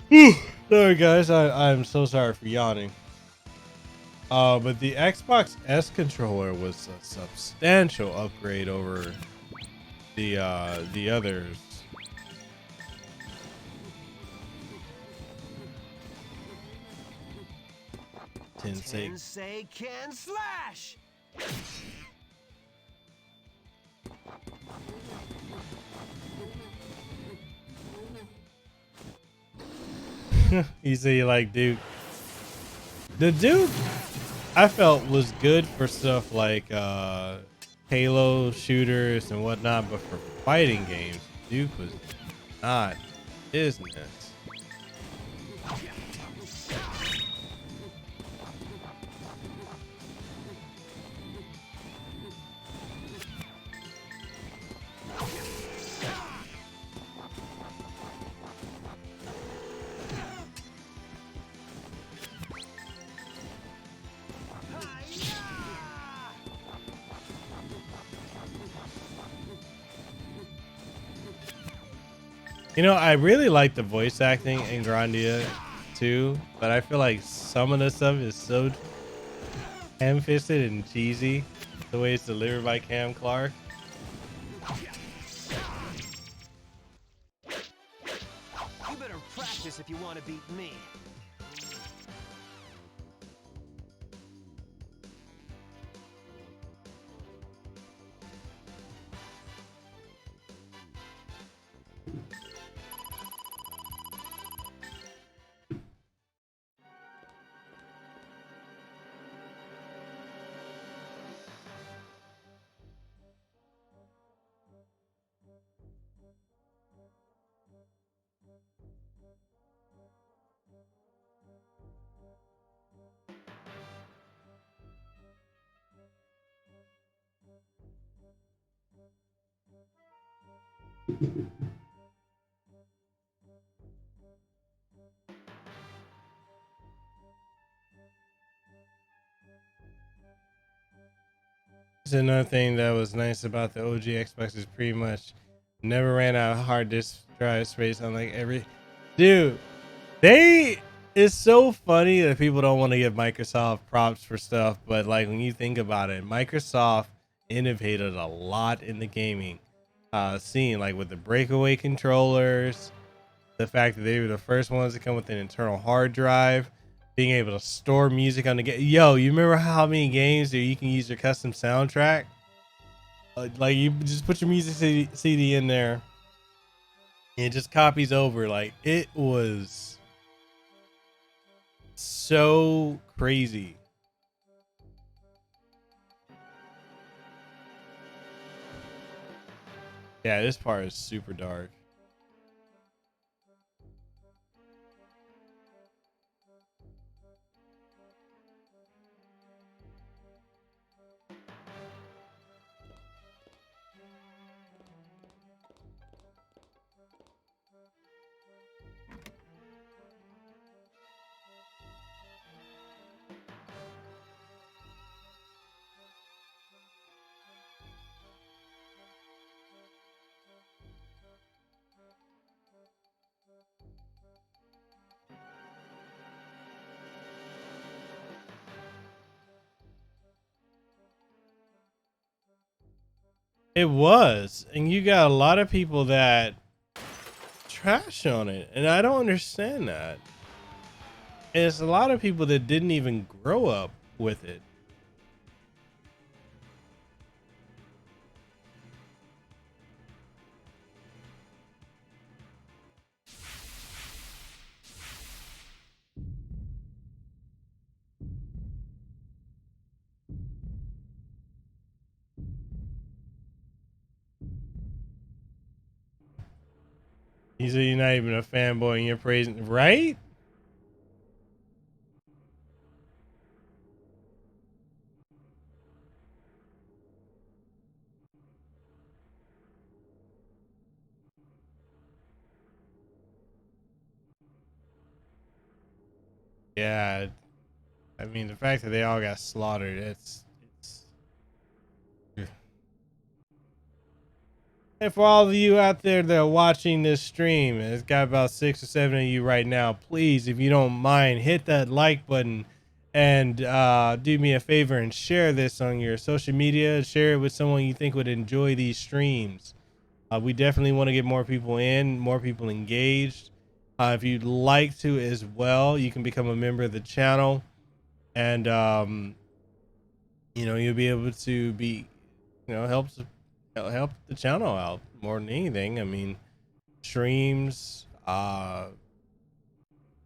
Sorry guys, I'm so sorry for yawning. But the Xbox S controller was a substantial upgrade over the others. Tensei can slash. You say you like Duke. The Duke I felt was good for stuff like Halo shooters and whatnot, but for fighting games, Duke was not business. You know, I really like the voice acting in Grandia too, but I feel like some of the stuff is so ham-fisted and cheesy, the way it's delivered by Cam Clark. You better practice if you want to beat me. It's another thing that was nice about the OG Xbox is pretty much never ran out of hard disk drive space on like every dude. They it's so funny that people don't want to give Microsoft props for stuff, but like when you think about it, Microsoft innovated a lot in the gaming scene, like with the breakaway controllers, the fact that they were the first ones to come with an internal hard drive, being able to store music on the game. Yo, you remember how many games that you can use your custom soundtrack? Like you just put your music CD in there and it just copies over. Like it was so crazy. Yeah, this part is super dark. It was, and you got a lot of people that trash on it, and I don't understand that. And it's a lot of people that didn't even grow up with it. You say you're not even a fanboy and you're praising, right? Yeah, I mean the fact that they all got slaughtered, it's. And for all of you out there that are watching this stream, it's got about 6 or 7 of you right now. Please, if you don't mind, hit that like button and do me a favor and share this on your social media. Share it with someone you think would enjoy these streams. We definitely want to get more people in, more people engaged. If you'd like to as well, you can become a member of the channel, and you'll be able to be, help the channel out more than anything. I mean, streams,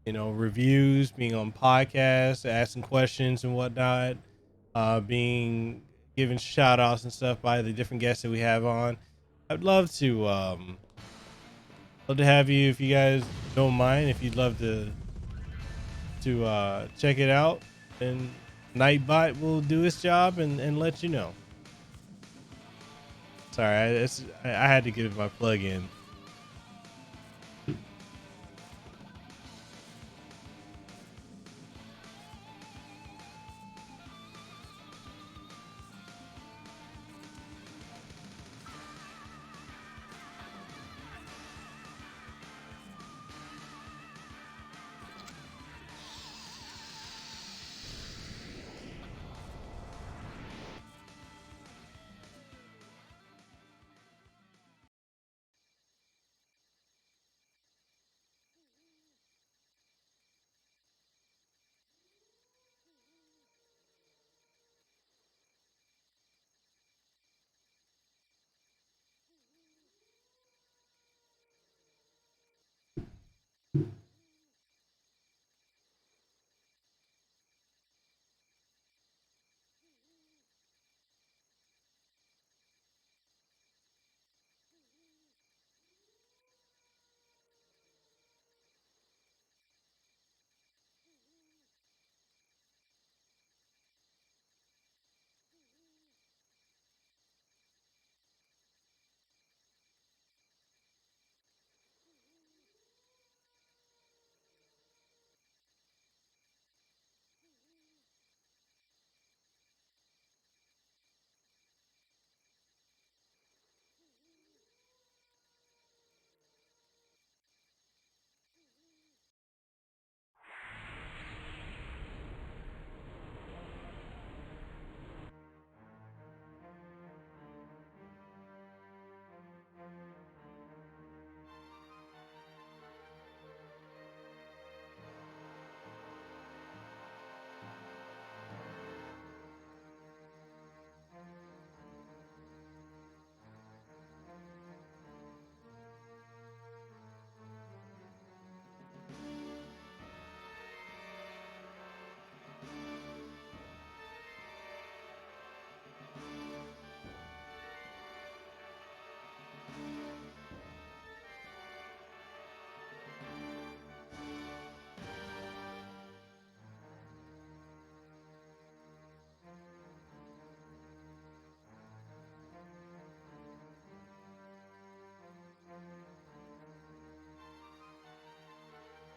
reviews, being on podcasts, asking questions and whatnot, being giving shout outs and stuff by the different guests that we have on. I'd love to have you if you guys don't mind. If you'd love to check it out, and Nightbot will do his job and let you know. Sorry, I had to give my plug in.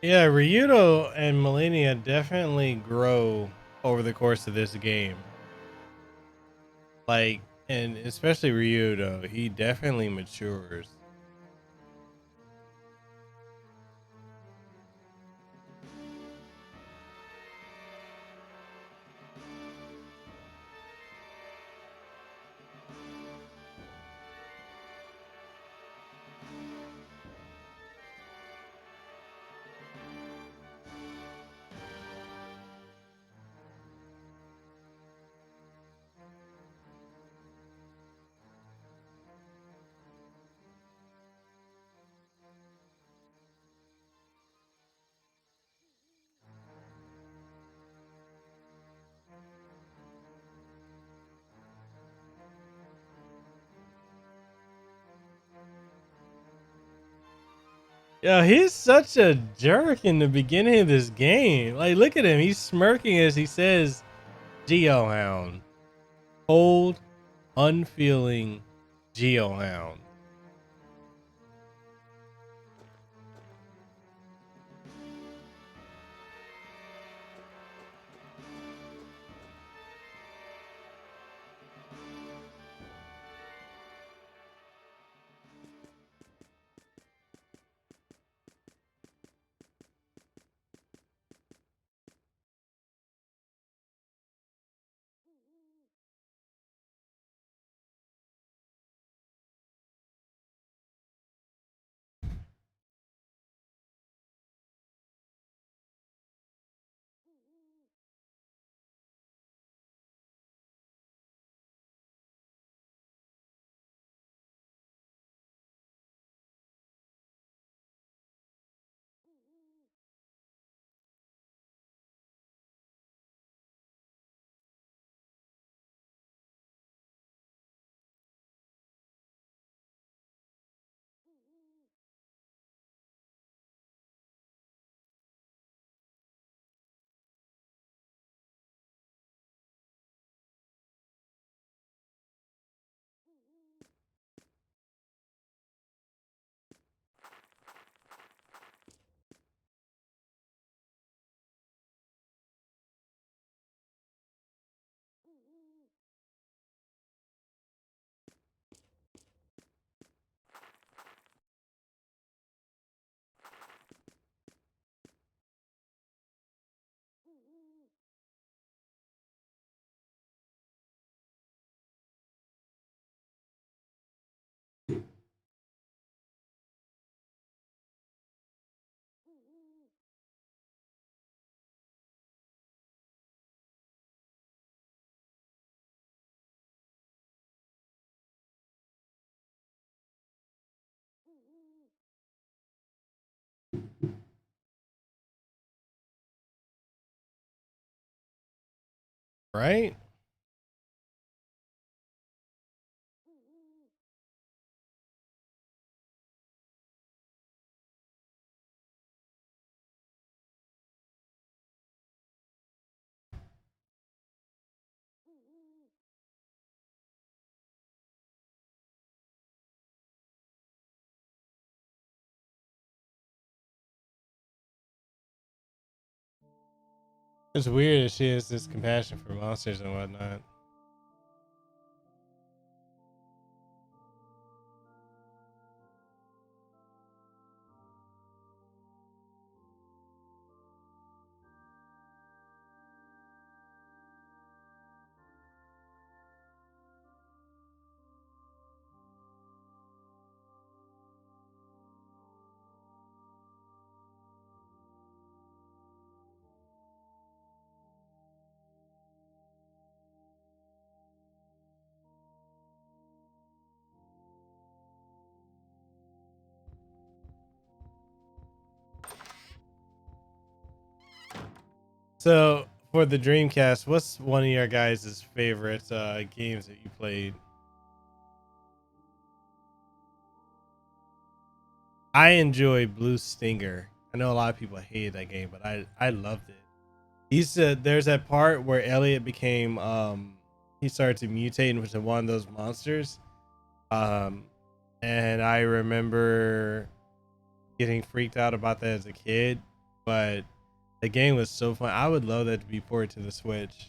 Yeah, Ryudo and Millennia definitely grow over the course of this game. Like, and especially Ryudo, he definitely matures. Yeah, he's such a jerk in the beginning of this game. Like, look at him. He's smirking as he says, GeoHound. Cold, unfeeling GeoHound. Right? It's weird that she has this compassion for monsters and whatnot. So for the Dreamcast, what's one of your guys' favorite games that you played? I enjoy Blue Stinger. I know a lot of people hated that game, but I loved it. He said there's that part where Elliot became he started to mutate into one of those monsters. Um and I remember getting freaked out about that as a kid, but the game was so fun. I would love that to be ported to the Switch.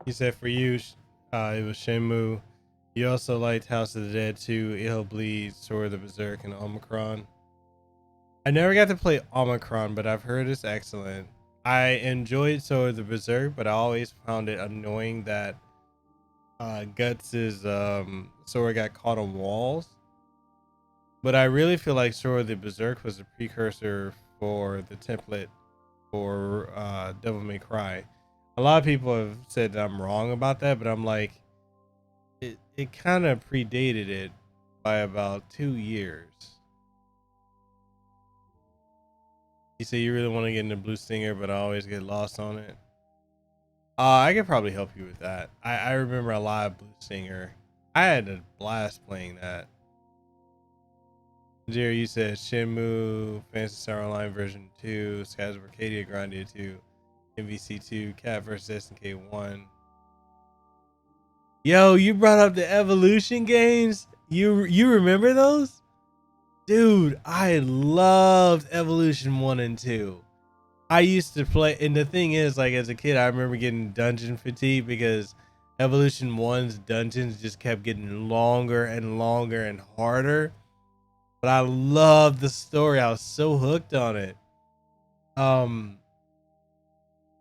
He said for you, it was Shenmue. You also liked House of the Dead 2, It'll Bleed, Sword of the Berserk, and Omicron. I never got to play Omicron, but I've heard it's excellent. I enjoyed Sword of the Berserk, but I always found it annoying that Guts's sword got caught on walls. But I really feel like Sword of the Berserk was a precursor for the template for Devil May Cry. A lot of people have said that I'm wrong about that, but I'm like, it kind of predated it by about 2 years. You say you really want to get into Blue Stinger, but I always get lost on it. I could probably help you with that. I remember a lot of Blue Stinger. I had a blast playing that. Jerry, you said Shenmue, Phantasy Star Online version 2, Skies of Arcadia, Grandia 2, MVC 2, Cat vs SNK 1. Yo, you brought up the Evolution games. You remember those? Dude, I loved Evolution 1 and 2. I used to play, and the thing is, like, as a kid, I remember getting dungeon fatigue because Evolution 1's dungeons just kept getting longer and longer and harder. But I loved the story. I was so hooked on it. And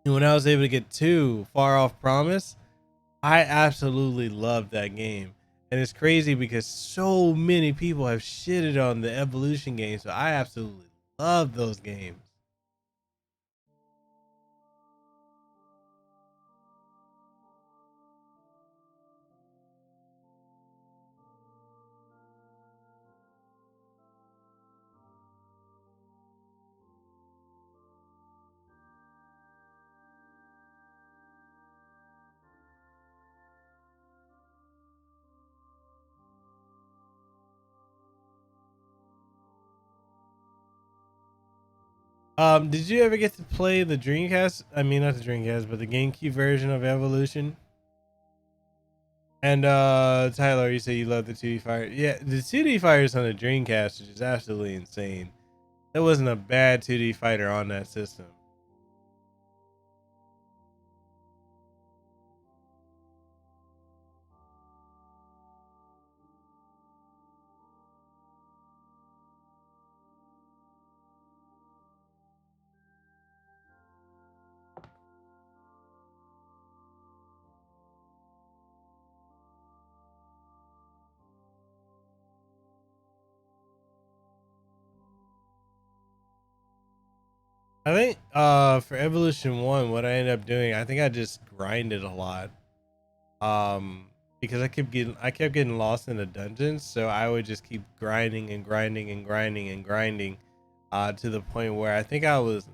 when I was able to get 2, Far Off Promise, I absolutely loved that game. And it's crazy because so many people have shitted on the Evolution game, so I absolutely Love those games. Did you ever get to play the Dreamcast? I mean, not the Dreamcast, but the GameCube version of Evolution? And Tyler, you say you love the 2D Fire. Yeah, the 2D fighters on the Dreamcast is just absolutely insane. There wasn't a bad 2D fighter on that system. I think for Evolution 1, what I ended up doing, I think I just grinded a lot. Because I kept getting lost in the dungeons, so I would just keep grinding and grinding and grinding and grinding to the point where I think I was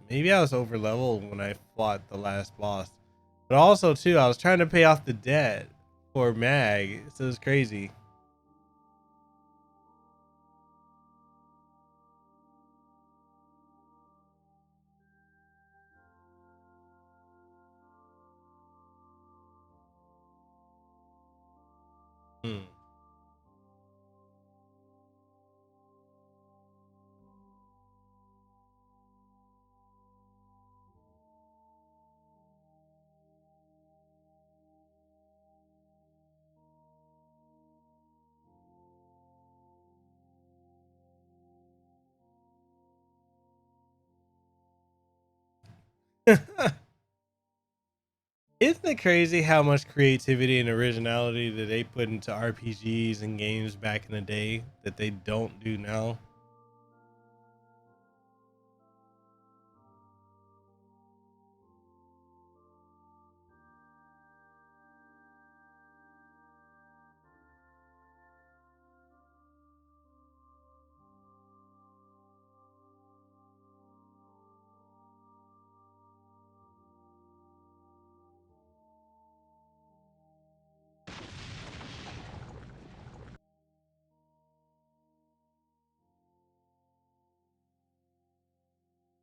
over leveled when I fought the last boss. But also too, I was trying to pay off the debt for Mag, so it's crazy. Hmm. Isn't it crazy how much creativity and originality that they put into RPGs and games back in the day that they don't do now?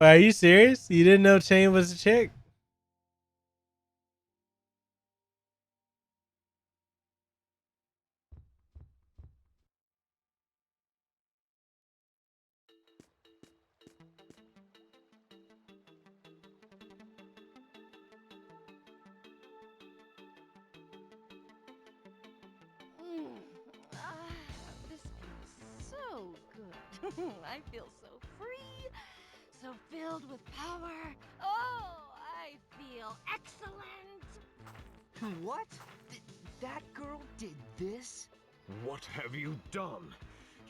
Are you serious? You didn't know Chain was a chick? This feels so good. I feel so free, so filled with power. Oh, I feel excellent. What? That girl did this? What have you done?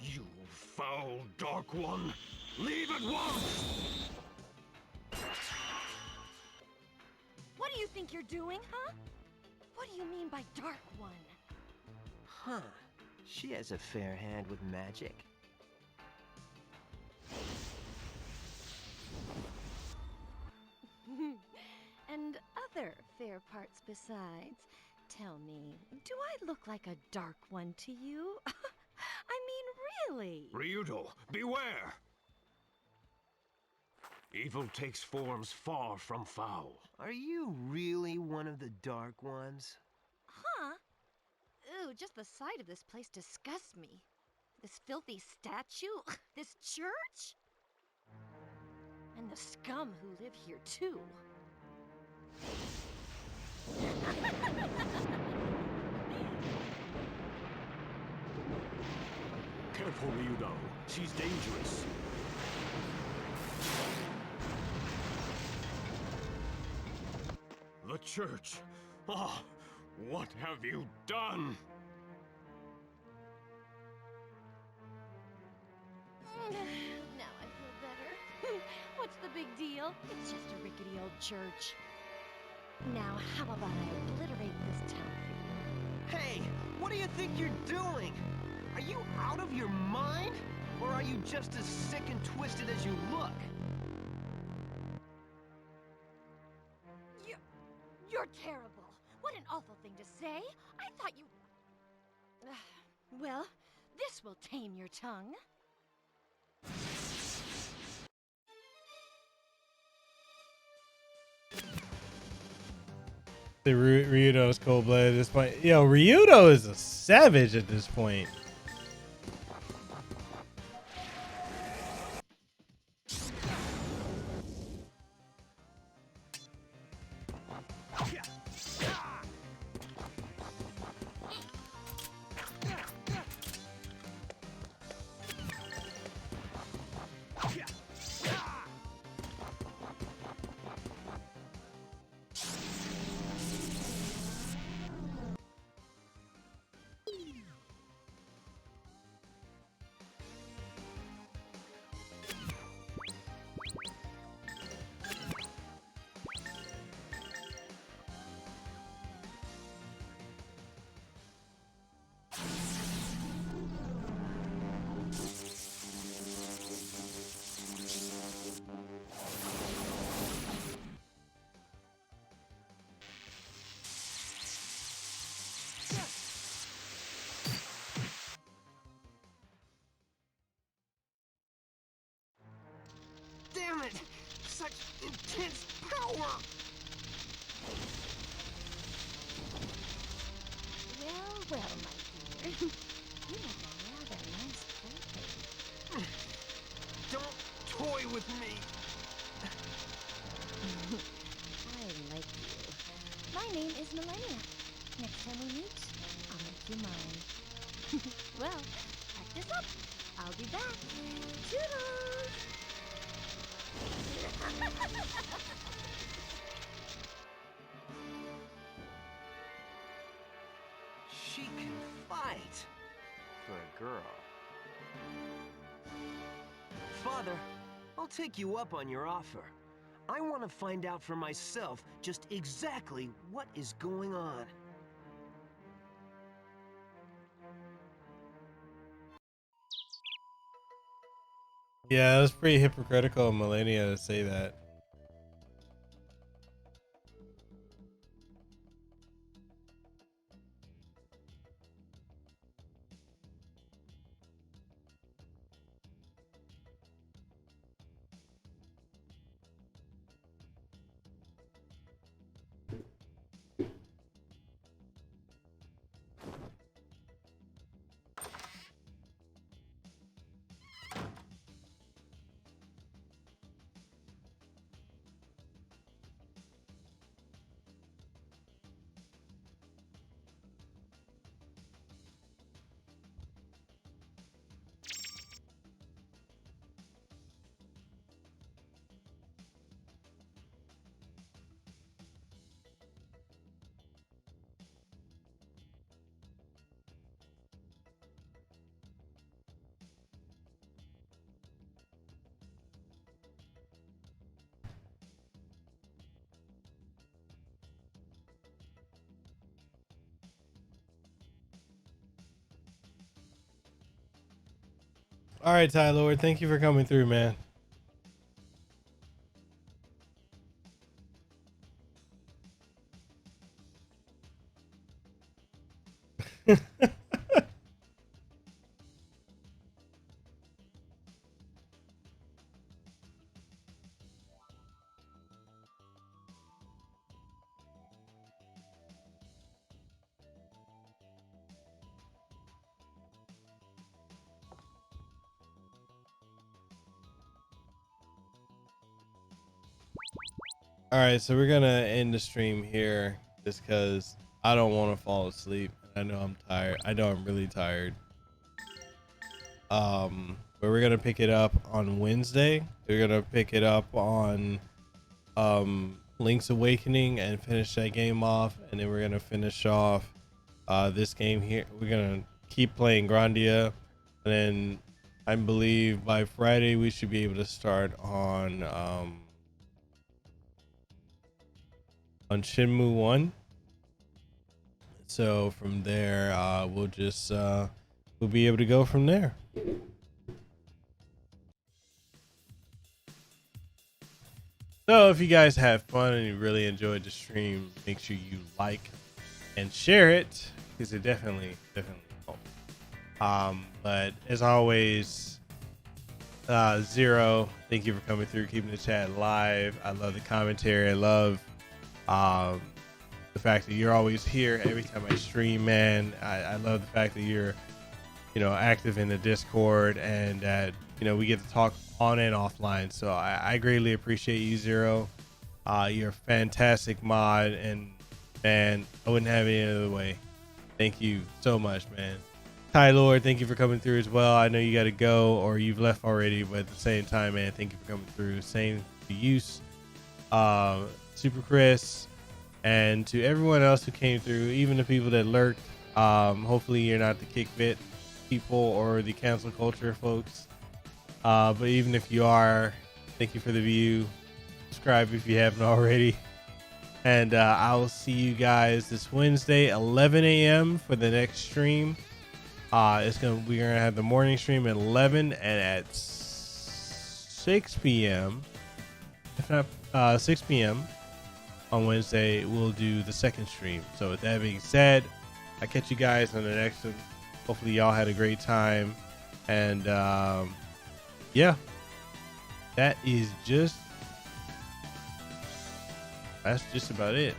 You foul Dark One! Leave at once! What do you think you're doing, huh? What do you mean by Dark One? Huh. She has a fair hand with magic. And other fair parts besides. Tell me, do I look like a Dark One to you? I mean, really? Ryudo, beware! Evil takes forms far from foul. Are you really one of the Dark Ones? Huh? Ooh, just the sight of this place disgusts me. This filthy statue? This church? And the scum who live here, too. Careful, Ryudo. She's dangerous. The church. Ah, what have you done? Now I feel better. big deal. It's just a rickety old church. Now, how about I obliterate this town for you? Hey, what do you think you're doing? Are you out of your mind? Or are you just as sick and twisted as you look? You're terrible. What an awful thing to say. I thought you... Well, this will tame your tongue. The Ryudo's cold-blooded at this point. Yo, Ryudo is a savage at this point. Damn it! Such intense power! Well, my dear. You have a rather nice plaything. Don't toy with me! I like you. My name is Millennia. Next time we meet, I'll make you mine. Well, practice up. I'll be back. Toodles! She can fight! For a girl. Father, I'll take you up on your offer. I want to find out for myself just exactly what is going on. Yeah, it was pretty hypocritical of Millennia to say that. All right, Ty Lord, thank you for coming through, man. All right, so we're gonna end the stream here just because I don't want to fall asleep. I know I'm tired. I know I'm really tired. But we're gonna pick it up on Wednesday. We're gonna pick it up on Link's Awakening and finish that game off, and then we're gonna finish off this game here. We're gonna keep playing Grandia, and then I believe by Friday we should be able to start on Shenmue 1. So from there, we'll just we'll be able to go from there. So if you guys have fun and you really enjoyed the stream, make sure you like and share it, because it definitely helps. But as always, Zero, thank you for coming through, keeping the chat live. I love the commentary. I love the fact that you're always here every time I stream, man. I love the fact that you're, active in the Discord, and that, we get to talk on and offline. So I greatly appreciate you, Zero. You're a fantastic mod, and man, I wouldn't have it any other way. Thank you so much, man. Ty Lord, thank you for coming through as well. I know you got to go, or you've left already, but at the same time, man, thank you for coming through. Same to you, Super Chris, and to everyone else who came through, even the people that lurked. Hopefully you're not the kickbit people or the cancel culture folks. But even if you are, thank you for the view. Subscribe if you haven't already. And I will see you guys this Wednesday, 11 a.m. for the next stream. We're gonna have the morning stream at 11, and at 6 p.m. If not 6 p.m. on Wednesday, we'll do the second stream. So with that being said, I'll catch you guys on the next one. Hopefully y'all had a great time, and yeah, that's just about it.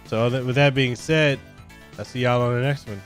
So with that being said, I'll see y'all on the next one.